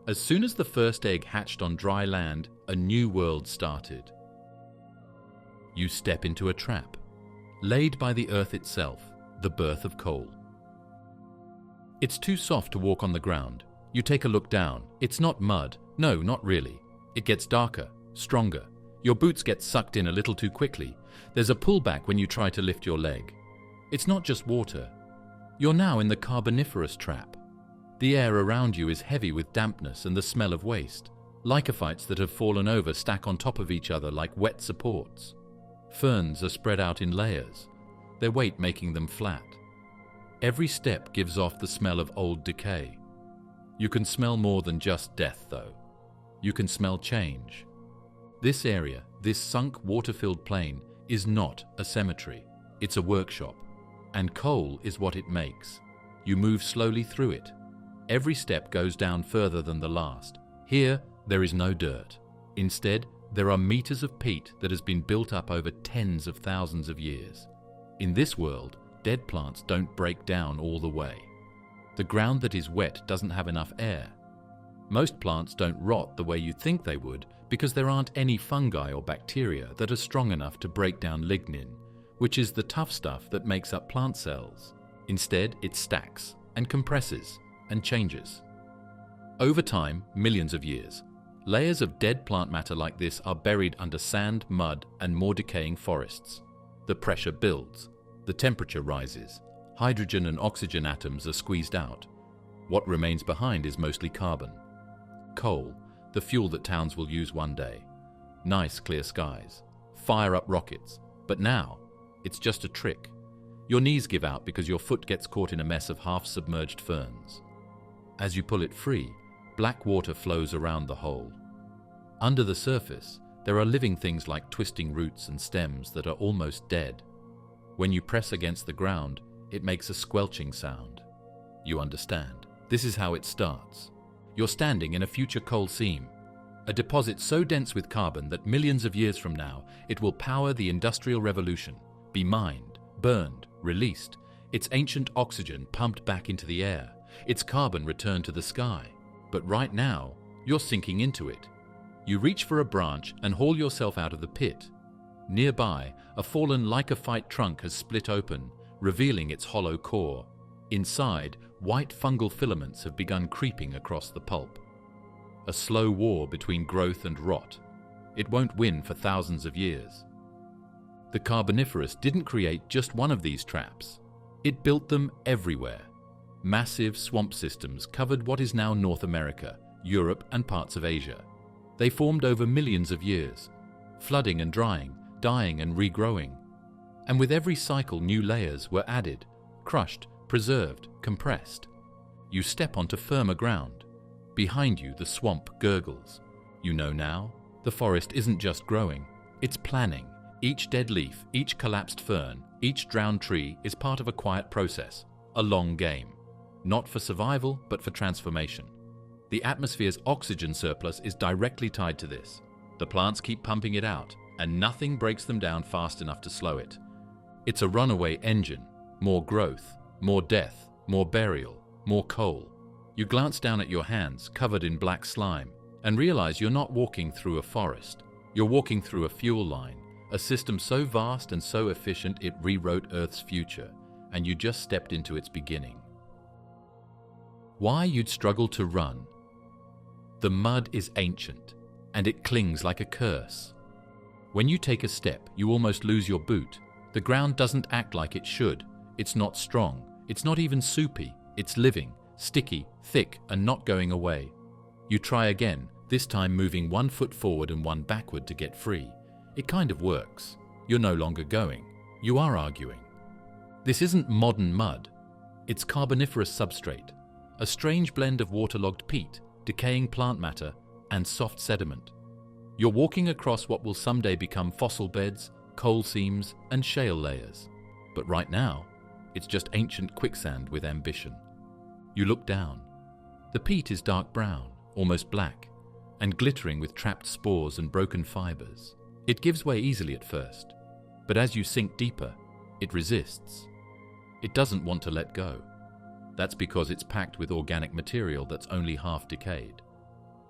As soon as the first egg hatched on dry land, a new world started. You step into a trap, laid by the earth itself, the birth of coal. It's too soft to walk on the ground. You take a look down. It's not mud. No, not really. It gets darker, stronger. Your boots get sucked in a little too quickly. There's a pullback when you try to lift your leg. It's not just water. You're now in the Carboniferous trap. The air around you is heavy with dampness and the smell of waste. Lycophytes that have fallen over stack on top of each other like wet supports. Ferns are spread out in layers, their weight making them flat. Every step gives off the smell of old decay. You can smell more than just death, though. You can smell change. This area, this sunk, water-filled plain, is not a cemetery. It's a workshop. And coal is what it makes. You move slowly through it. Every step goes down further than the last. Here, there is no dirt. Instead, there are meters of peat that has been built up over tens of thousands of years. In this world, dead plants don't break down all the way. The ground that is wet doesn't have enough air. Most plants don't rot the way you think they would because there aren't any fungi or bacteria that are strong enough to break down lignin, which is the tough stuff that makes up plant cells. Instead, it stacks and compresses and changes. Over time, millions of years, layers of dead plant matter like this are buried under sand, mud, and more decaying forests. The pressure builds. The temperature rises. Hydrogen and oxygen atoms are squeezed out. What remains behind is mostly carbon. Coal, the fuel that towns will use one day. Nice clear skies. Fire up rockets. But now, it's just a trick. Your knees give out because your foot gets caught in a mess of half-submerged ferns. As you pull it free, black water flows around the hole. Under the surface, there are living things like twisting roots and stems that are almost dead. When you press against the ground, it makes a squelching sound. You understand. This is how it starts. You're standing in a future coal seam, a deposit so dense with carbon that millions of years from now, it will power the Industrial Revolution, be mined, burned, released, its ancient oxygen pumped back into the air, its carbon returned to the sky. But right now, you're sinking into it. You reach for a branch and haul yourself out of the pit. Nearby, a fallen lycophyte trunk has split open, revealing its hollow core. Inside, white fungal filaments have begun creeping across the pulp. A slow war between growth and rot. It won't win for thousands of years. The Carboniferous didn't create just one of these traps. It built them everywhere. Massive swamp systems covered what is now North America, Europe, and parts of Asia. They formed over millions of years, flooding and drying, dying and regrowing. And with every cycle, new layers were added, crushed, preserved, compressed. You step onto firmer ground. Behind you, the swamp gurgles. You know now, the forest isn't just growing, it's planning. Each dead leaf, each collapsed fern, each drowned tree is part of a quiet process, a long game. Not for survival, but for transformation. The atmosphere's oxygen surplus is directly tied to this. The plants keep pumping it out, and nothing breaks them down fast enough to slow it. It's a runaway engine. More growth, more death, more burial, more coal. You glance down at your hands, covered in black slime, and realize you're not walking through a forest. You're walking through a fuel line, a system so vast and so efficient it rewrote Earth's future, and you just stepped into its beginning. Why you'd struggle to run? The mud is ancient, and it clings like a curse. When you take a step, you almost lose your boot. The ground doesn't act like it should. It's not strong. It's not even soupy. It's living, sticky, thick, and not going away. You try again, this time moving 1 foot forward and 1 backward to get free. It kind of works. You're no longer going. You are arguing. This isn't modern mud. It's carboniferous substrate, a strange blend of waterlogged peat, decaying plant matter, and soft sediment. You're walking across what will someday become fossil beds, coal seams, and shale layers. But right now, it's just ancient quicksand with ambition. You look down. The peat is dark brown, almost black, and glittering with trapped spores and broken fibers. It gives way easily at first, but as you sink deeper, it resists. It doesn't want to let go. That's because it's packed with organic material that's only half decayed.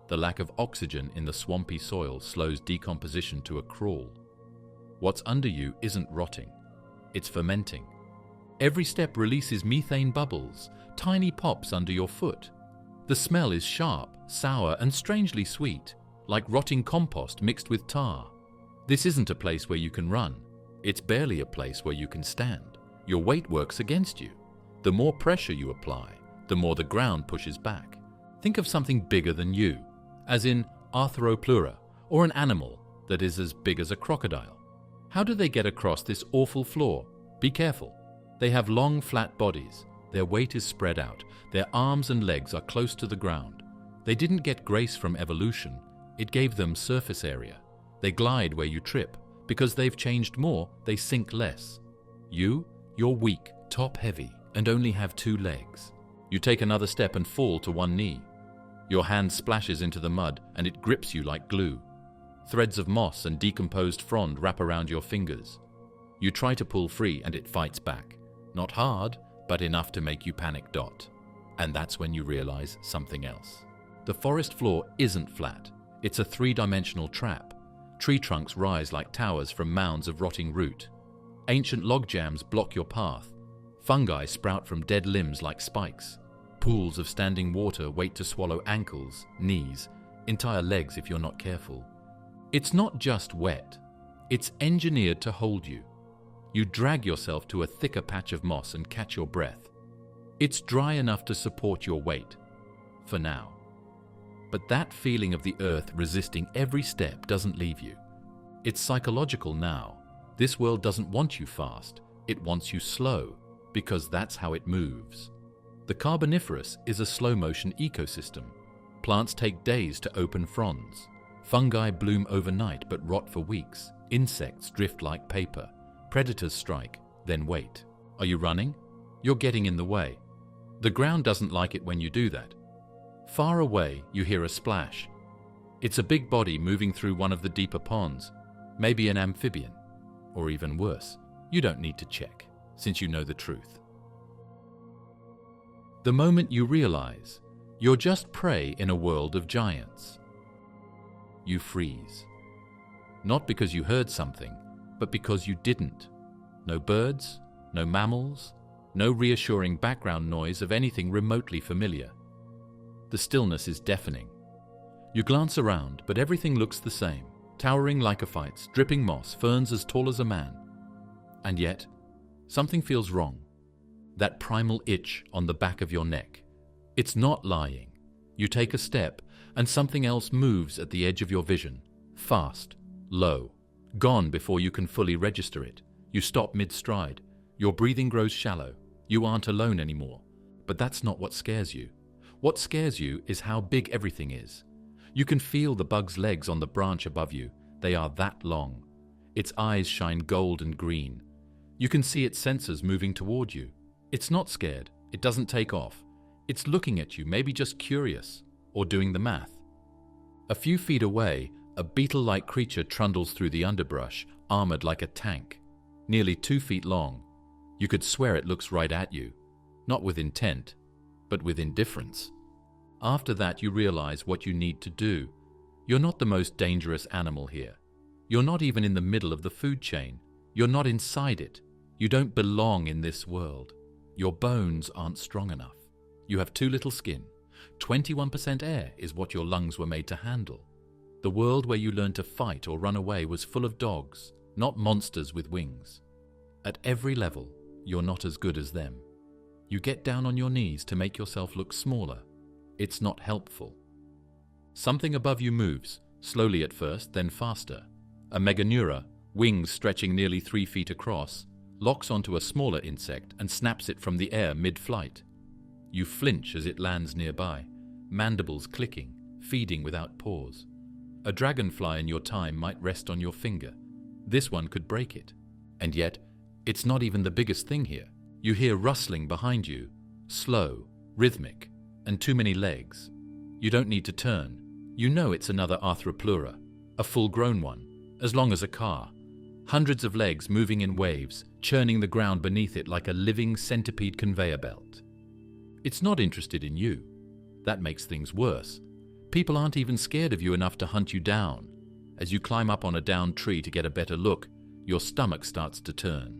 The lack of oxygen in the swampy soil slows decomposition to a crawl. What's under you isn't rotting, it's fermenting. Every step releases methane bubbles, tiny pops under your foot. The smell is sharp, sour, and strangely sweet, like rotting compost mixed with tar. This isn't a place where you can run. It's barely a place where you can stand. Your weight works against you. The more pressure you apply, the more the ground pushes back. Think of something bigger than you, as in Arthropleura, or an animal that is as big as a crocodile. How do they get across this awful floor? Be careful. They have long, flat bodies. Their weight is spread out. Their arms and legs are close to the ground. They didn't get grace from evolution. It gave them surface area. They glide where you trip. Because they've changed more, they sink less. You're weak, top-heavy, and only have 2 legs. You take another step and fall to 1 knee. Your hand splashes into the mud, and it grips you like glue. Threads of moss and decomposed frond wrap around your fingers. You try to pull free, and it fights back. Not hard, but enough to make you panic. And that's when you realize something else. The forest floor isn't flat. It's a 3-dimensional trap. Tree trunks rise like towers from mounds of rotting root. Ancient log jams block your path. Fungi sprout from dead limbs like spikes. Pools of standing water wait to swallow ankles, knees, entire legs if you're not careful. It's not just wet. It's engineered to hold you. You drag yourself to a thicker patch of moss and catch your breath. It's dry enough to support your weight. For now. But that feeling of the earth resisting every step doesn't leave you. It's psychological now. This world doesn't want you fast. It wants you slow, because that's how it moves. The Carboniferous is a slow-motion ecosystem. Plants take days to open fronds. Fungi bloom overnight but rot for weeks. Insects drift like paper. Predators strike, then wait. Are you running? You're getting in the way. The ground doesn't like it when you do that. Far away, you hear a splash. It's a big body moving through one of the deeper ponds, maybe an amphibian, or even worse. You don't need to check, since you know the truth. The moment you realize, you're just prey in a world of giants. You freeze. Not because you heard something, but because you didn't. No birds, no mammals, no reassuring background noise of anything remotely familiar. The stillness is deafening. You glance around, but everything looks the same. Towering lycophytes, dripping moss, ferns as tall as a man. And yet, something feels wrong. That primal itch on the back of your neck. It's not lying. You take a step, and something else moves at the edge of your vision. Fast, low, gone before you can fully register it. You stop mid-stride. Your breathing grows shallow. You aren't alone anymore. But that's not what scares you. What scares you is how big everything is. You can feel the bug's legs on the branch above you. They are that long. Its eyes shine gold and green. You can see its sensors moving toward you. It's not scared. It doesn't take off. It's looking at you, maybe just curious, or doing the math. A few feet away, a beetle-like creature trundles through the underbrush, armored like a tank, nearly 2 feet long. You could swear it looks right at you, not with intent, but with indifference. After that, you realize what you need to do. You're not the most dangerous animal here. You're not even in the middle of the food chain. You're not inside it. You don't belong in this world. Your bones aren't strong enough. You have too little skin. 21% air is what your lungs were made to handle. The world where you learned to fight or run away was full of dogs, not monsters with wings. At every level, you're not as good as them. You get down on your knees to make yourself look smaller. It's not helpful. Something above you moves, slowly at first, then faster. A meganeura, wings stretching nearly 3 feet across, locks onto a smaller insect and snaps it from the air mid-flight. You flinch as it lands nearby, mandibles clicking, feeding without pause. A dragonfly in your time might rest on your finger. This one could break it. And yet, it's not even the biggest thing here. You hear rustling behind you, slow, rhythmic, and too many legs. You don't need to turn. You know it's another Arthropleura, a full-grown one, as long as a car. Hundreds of legs moving in waves, churning the ground beneath it like a living centipede conveyor belt. It's not interested in you. That makes things worse. People aren't even scared of you enough to hunt you down. As you climb up on a downed tree to get a better look, your stomach starts to turn.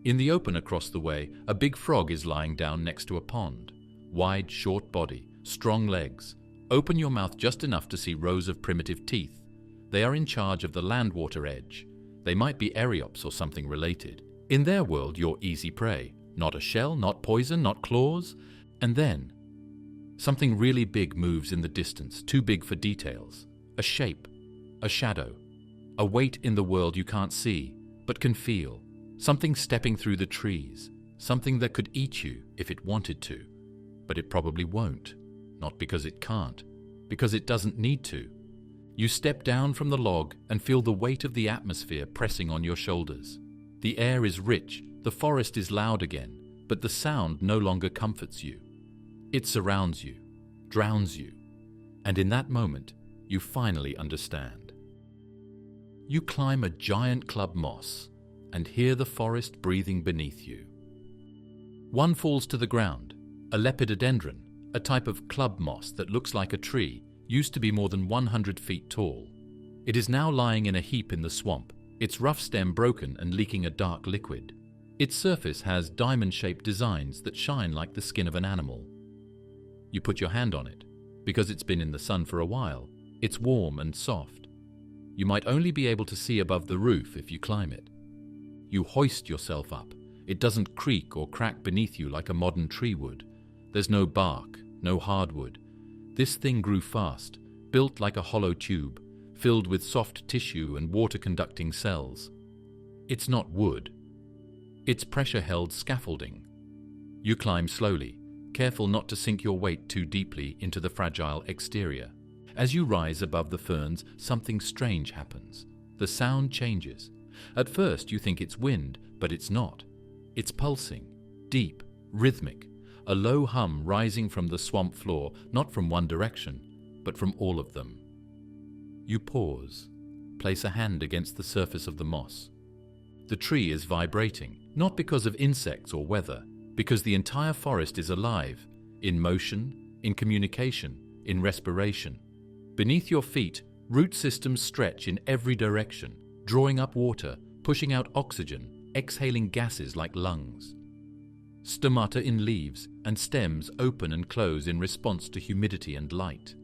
In the open across the way, a big frog is lying down next to a pond. Wide, short body, strong legs. Open your mouth just enough to see rows of primitive teeth. They are in charge of the land-water edge. They might be eriops or something related. In their world, you're easy prey. Not a shell, not poison, not claws. And then, something really big moves in the distance, too big for details. A shape, a shadow, a weight in the world you can't see, but can feel. Something stepping through the trees, something that could eat you if it wanted to. But it probably won't. Not because it can't, because it doesn't need to. You step down from the log and feel the weight of the atmosphere pressing on your shoulders. The air is rich, the forest is loud again, but the sound no longer comforts you. It surrounds you, drowns you, and in that moment, you finally understand. You climb a giant club moss and hear the forest breathing beneath you. One falls to the ground, a lepidodendron, a type of club moss that looks like a tree, used to be more than 100 feet tall. It is now lying in a heap in the swamp, its rough stem broken and leaking a dark liquid. Its surface has diamond-shaped designs that shine like the skin of an animal. You put your hand on it. Because it's been in the sun for a while, it's warm and soft. You might only be able to see above the roof if you climb it. You hoist yourself up. It doesn't creak or crack beneath you like a modern tree would. There's no bark, no hardwood. This thing grew fast, built like a hollow tube, filled with soft tissue and water-conducting cells. It's not wood. It's pressure-held scaffolding. You climb slowly, careful not to sink your weight too deeply into the fragile exterior. As you rise above the ferns, something strange happens. The sound changes. At first you think it's wind, but it's not. It's pulsing, deep, rhythmic, a low hum rising from the swamp floor, not from one direction, but from all of them. You pause, place a hand against the surface of the moss. The tree is vibrating, not because of insects or weather, because the entire forest is alive, in motion, in communication, in respiration. Beneath your feet, root systems stretch in every direction, drawing up water, pushing out oxygen, exhaling gases like lungs. Stomata in leaves and stems open and close in response to humidity and light.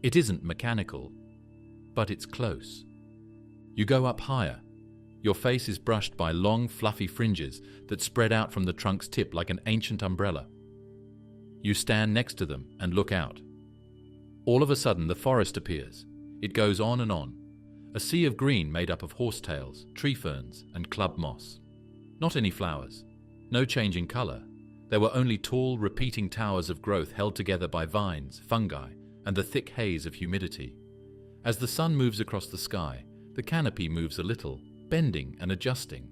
It isn't mechanical, but it's close. You go up higher. Your face is brushed by long, fluffy fringes that spread out from the trunk's tip like an ancient umbrella. You stand next to them and look out. All of a sudden, the forest appears. It goes on and on. A sea of green made up of horsetails, tree ferns, and club moss. Not any flowers. No change in color. There were only tall, repeating towers of growth held together by vines, fungi, and the thick haze of humidity. As the sun moves across the sky, the canopy moves a little, bending and adjusting.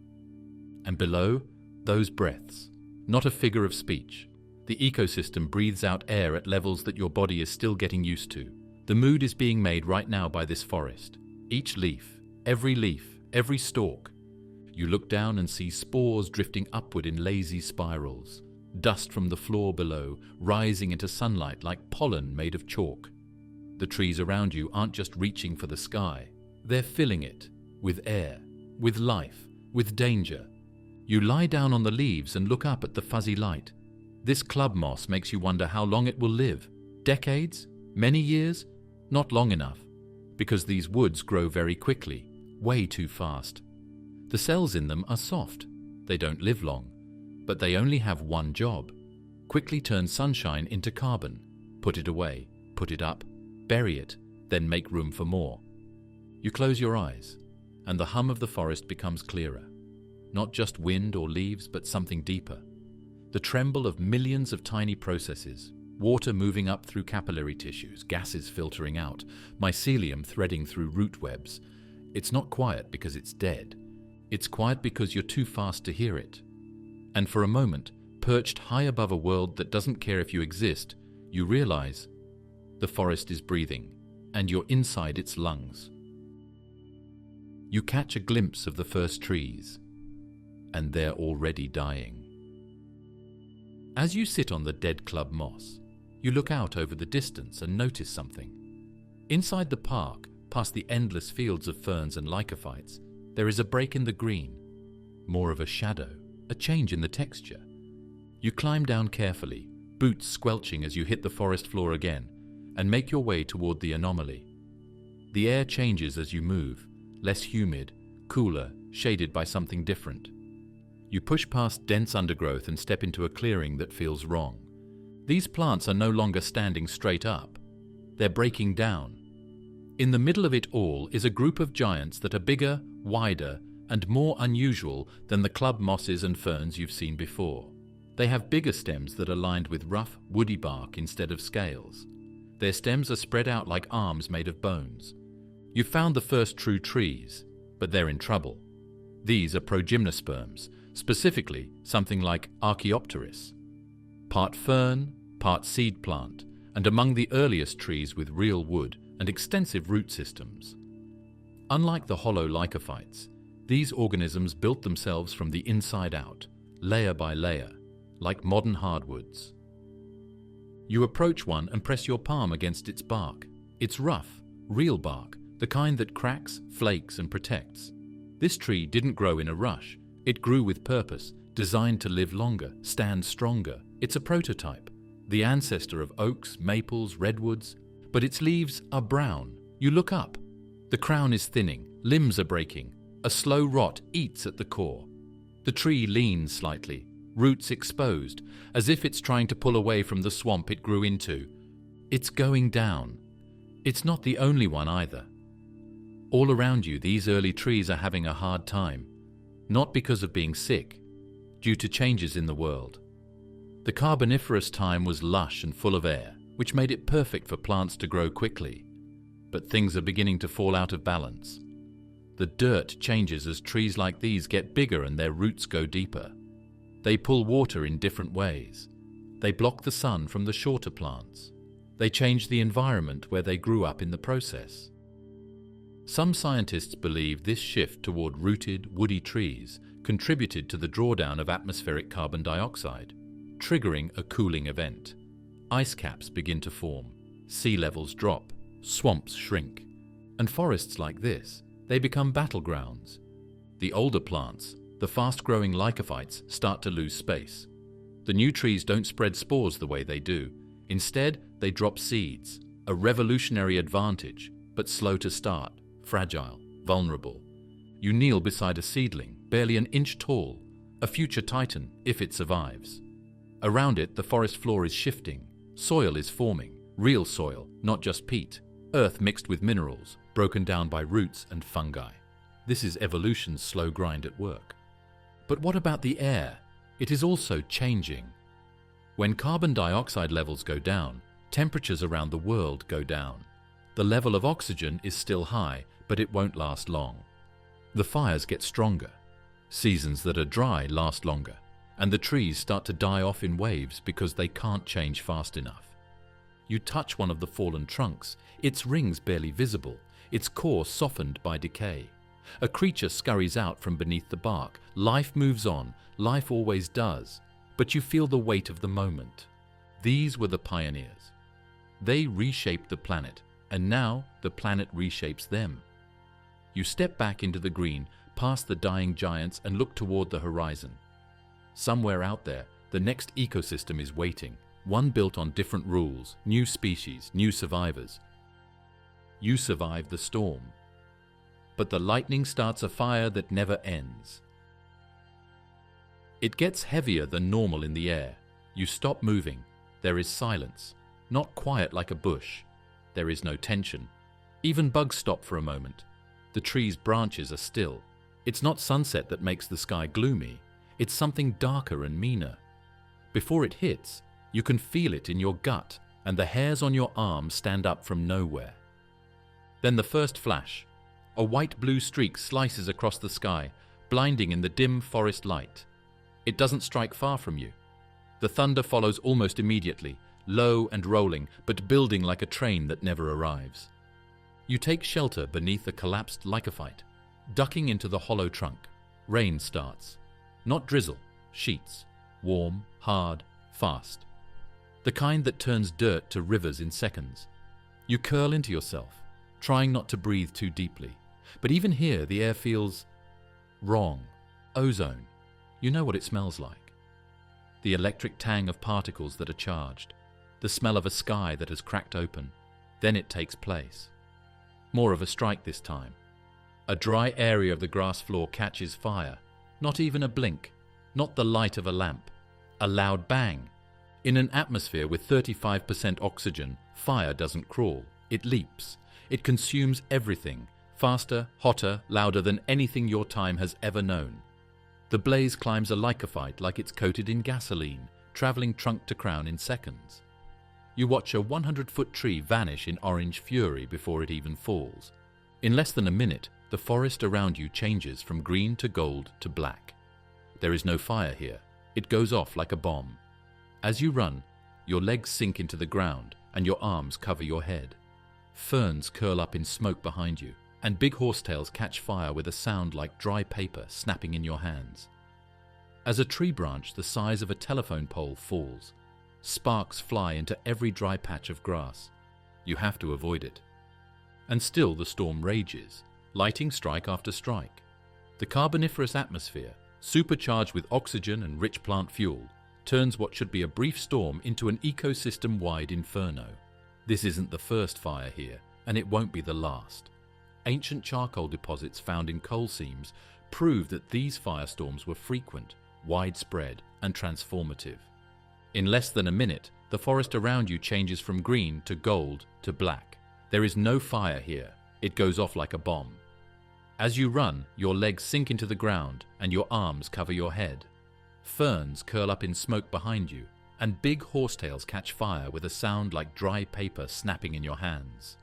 And below, those breaths. Not a figure of speech. The ecosystem breathes out air at levels that your body is still getting used to. The mood is being made right now by this forest. Each leaf, every stalk. You look down and see spores drifting upward in lazy spirals. Dust from the floor below, rising into sunlight like pollen made of chalk. The trees around you aren't just reaching for the sky. They're filling it with air, with life, with danger. You lie down on the leaves and look up at the fuzzy light. This club moss makes you wonder how long it will live. Decades? Many years? Not long enough. Because these woods grow very quickly, way too fast. The cells in them are soft. They don't live long. But they only have one job. Quickly turn sunshine into carbon. Put it away, put it up, bury it, then make room for more. You close your eyes, and the hum of the forest becomes clearer. Not just wind or leaves, but something deeper. The tremble of millions of tiny processes, water moving up through capillary tissues, gases filtering out, mycelium threading through root webs. It's not quiet because it's dead. It's quiet because you're too fast to hear it. And for a moment, perched high above a world that doesn't care if you exist, you realize the forest is breathing, and you're inside its lungs. You catch a glimpse of the first trees, and they're already dying. As you sit on the dead club moss, you look out over the distance and notice something. Inside the park, past the endless fields of ferns and lycophytes, there is a break in the green, more of a shadow, a change in the texture. You climb down carefully, boots squelching as you hit the forest floor again, and make your way toward the anomaly. The air changes as you move, less humid, cooler, shaded by something different. You push past dense undergrowth and step into a clearing that feels wrong. These plants are no longer standing straight up. They're breaking down. In the middle of it all is a group of giants that are bigger, wider, and more unusual than the club mosses and ferns you've seen before. They have bigger stems that are lined with rough, woody bark instead of scales. Their stems are spread out like arms made of bones. You've found the first true trees, but they're in trouble. These are progymnosperms, specifically something like Archaeopteris. Part fern, part seed plant, and among the earliest trees with real wood and extensive root systems. Unlike the hollow lycophytes, these organisms built themselves from the inside out, layer by layer, like modern hardwoods. You approach one and press your palm against its bark. It's rough, real bark, the kind that cracks, flakes, and protects. This tree didn't grow in a rush. It grew with purpose, designed to live longer, stand stronger. It's a prototype, the ancestor of oaks, maples, redwoods, but its leaves are brown. You look up. The crown is thinning, limbs are breaking. A slow rot eats at the core. The tree leans slightly, roots exposed, as if it's trying to pull away from the swamp it grew into. It's going down. It's not the only one either. All around you, these early trees are having a hard time. Not because of being sick, due to changes in the world. The Carboniferous time was lush and full of air, which made it perfect for plants to grow quickly. But things are beginning to fall out of balance. The dirt changes as trees like these get bigger and their roots go deeper. They pull water in different ways. They block the sun from the shorter plants. They change the environment where they grew up in the process. Some scientists believe this shift toward rooted, woody trees contributed to the drawdown of atmospheric carbon dioxide, triggering a cooling event. Ice caps begin to form, sea levels drop, swamps shrink, and forests like this, they become battlegrounds. The older plants, the fast-growing lycophytes, start to lose space. The new trees don't spread spores the way they do. Instead, they drop seeds, a revolutionary advantage, but slow to start. Fragile, vulnerable. You kneel beside a seedling, barely an inch tall, a future titan if it survives. Around it, the forest floor is shifting, soil is forming, Real soil, not just peat. Earth mixed with minerals, broken down by roots and fungi. This is evolution's slow grind at work. But what about the air? It is also changing. When carbon dioxide levels go down, temperatures around the world go down. The level of oxygen is still high, but it won't last long. The fires get stronger. Seasons that are dry last longer, and the trees start to die off in waves because they can't change fast enough. You touch one of the fallen trunks, its rings barely visible, its core softened by decay. A creature scurries out from beneath the bark. Life moves on, life always does, but you feel the weight of the moment. These were the pioneers. They reshaped the planet, and now the planet reshapes them. You step back into the green, past the dying giants, and look toward the horizon. Somewhere out there, the next ecosystem is waiting, one built on different rules, new species, new survivors. You survive the storm. But the lightning starts a fire that never ends. It gets heavier than normal in the air. You stop moving. There is silence. Not quiet like a bush. There is no tension. Even bugs stop for a moment. The tree's branches are still. It's not sunset that makes the sky gloomy. It's something darker and meaner. Before it hits, you can feel it in your gut, and the hairs on your arm stand up from nowhere. Then the first flash. A white-blue streak slices across the sky, blinding in the dim forest light. It doesn't strike far from you. The thunder follows almost immediately, low and rolling, but building like a train that never arrives. You take shelter beneath a collapsed lycophyte, ducking into the hollow trunk. Rain starts. Not drizzle, sheets. Warm, hard, fast. The kind that turns dirt to rivers in seconds. You curl into yourself, trying not to breathe too deeply. But even here, the air feels wrong. Ozone. You know what it smells like. The electric tang of particles that are charged. The smell of a sky that has cracked open. Then it takes place. More of a strike this time. A dry area of the grass floor catches fire. Not even a blink. Not the light of a lamp. A loud bang. In an atmosphere with 35% oxygen, fire doesn't crawl. It leaps. It consumes everything. Faster, hotter, louder than anything your time has ever known. The blaze climbs a lycophyte like it's coated in gasoline, traveling trunk to crown in seconds. You watch a 100-foot tree vanish in orange fury before it even falls. In less than a minute, the forest around you changes from green to gold to black. There is no fire here. It goes off like a bomb. As you run, your legs sink into the ground and your arms cover your head. Ferns curl up in smoke behind you, and big horsetails catch fire with a sound like dry paper snapping in your hands. As a tree branch the size of a telephone pole falls, sparks fly into every dry patch of grass. You have to avoid it. And still the storm rages, lighting strike after strike. The carboniferous atmosphere, supercharged with oxygen and rich plant fuel, turns what should be a brief storm into an ecosystem-wide inferno. This isn't the first fire here, and it won't be the last. Ancient charcoal deposits found in coal seams prove that these firestorms were frequent, widespread, and transformative. In less than a minute, the forest around you changes from green to gold to black. There is no fire here. It goes off like a bomb. As you run, your legs sink into the ground and your arms cover your head. Ferns curl up in smoke behind you, and big horsetails catch fire with a sound like dry paper snapping in your hands.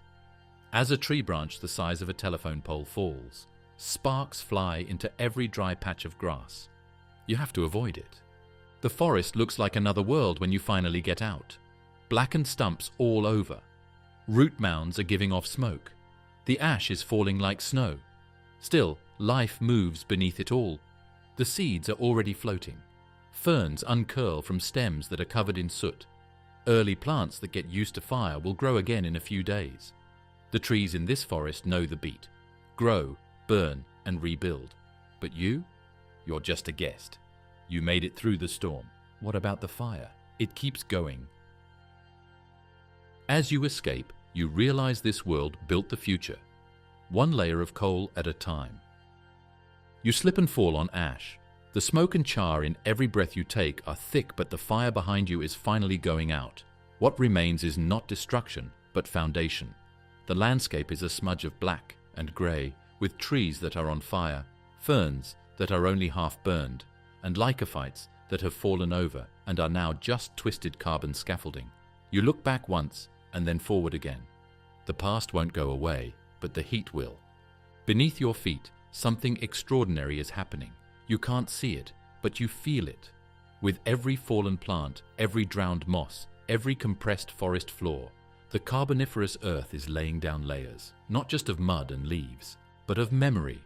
As a tree branch the size of a telephone pole falls, sparks fly into every dry patch of grass. You have to avoid it. The forest looks like another world when you finally get out. Blackened stumps all over. Root mounds are giving off smoke. The ash is falling like snow. Still, life moves beneath it all. The seeds are already floating. Ferns uncurl from stems that are covered in soot. Early plants that get used to fire will grow again in a few days. The trees in this forest know the beat. Grow, burn, and rebuild. But you? You're just a guest. You made it through the storm. What about the fire? It keeps going. As you escape, you realize this world built the future, one layer of coal at a time. You slip and fall on ash. The smoke and char in every breath you take are thick, but the fire behind you is finally going out. What remains is not destruction, but foundation. The landscape is a smudge of black and grey, with trees that are on fire, ferns that are only half burned, and lycophytes that have fallen over and are now just twisted carbon scaffolding. You look back once and then forward again. The past won't go away, but the heat will. Beneath your feet, something extraordinary is happening. You can't see it, but you feel it. With every fallen plant, every drowned moss, every compressed forest floor, the Carboniferous Earth is laying down layers, not just of mud and leaves, but of memory.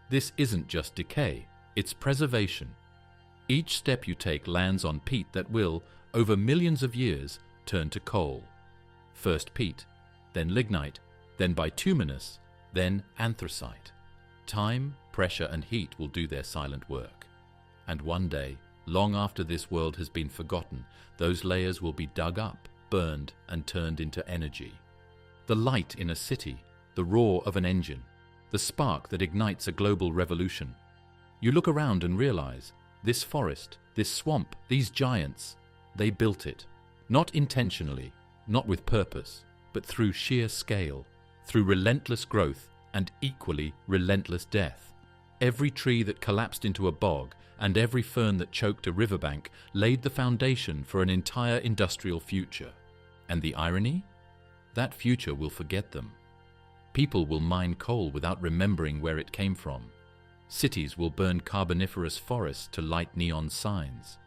This isn't just decay, it's preservation. Each step you take lands on peat that will, over millions of years, turn to coal. First peat, then lignite, then bituminous, then anthracite. Time, pressure, and heat will do their silent work. And one day, long after this world has been forgotten, those layers will be dug up, burned, and turned into energy. The light in a city, the roar of an engine, the spark that ignites a global revolution. You look around and realize, this forest, this swamp, these giants, they built it. Not intentionally, not with purpose, but through sheer scale, through relentless growth and equally relentless death. Every tree that collapsed into a bog and every fern that choked a riverbank laid the foundation for an entire industrial future. And the irony? That future will forget them. People will mine coal without remembering where it came from. Cities will burn carboniferous forests to light neon signs.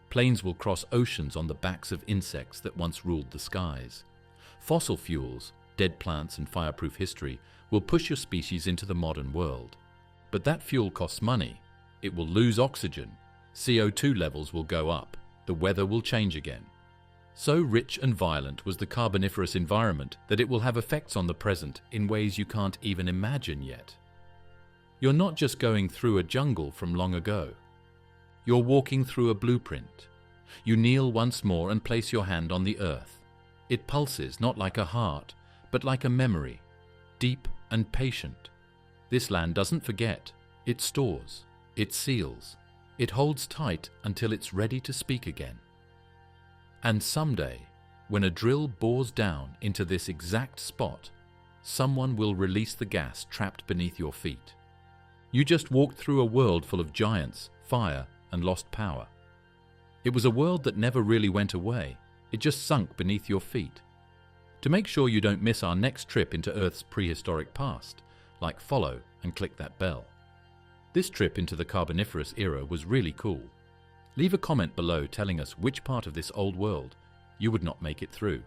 Planes will cross oceans on the backs of insects that once ruled the skies. Fossil fuels, dead plants and fireproof history will push your species into the modern world. But that fuel costs money. It will lose oxygen. CO2 levels will go up. The weather will change again. So rich and violent was the Carboniferous environment that it will have effects on the present in ways you can't even imagine yet. You're not just going through a jungle from long ago. You're walking through a blueprint. You kneel once more and place your hand on the earth. It pulses not like a heart, but like a memory, deep and patient. This land doesn't forget. It stores. It seals. It holds tight until it's ready to speak again. And someday, when a drill bores down into this exact spot, someone will release the gas trapped beneath your feet. You just walked through a world full of giants, fire, and lost power. It was a world that never really went away. It just sunk beneath your feet. To make sure you don't miss our next trip into Earth's prehistoric past, follow and click that bell. This trip into the Carboniferous era was really cool. Leave a comment below telling us which part of this old world you would not make it through.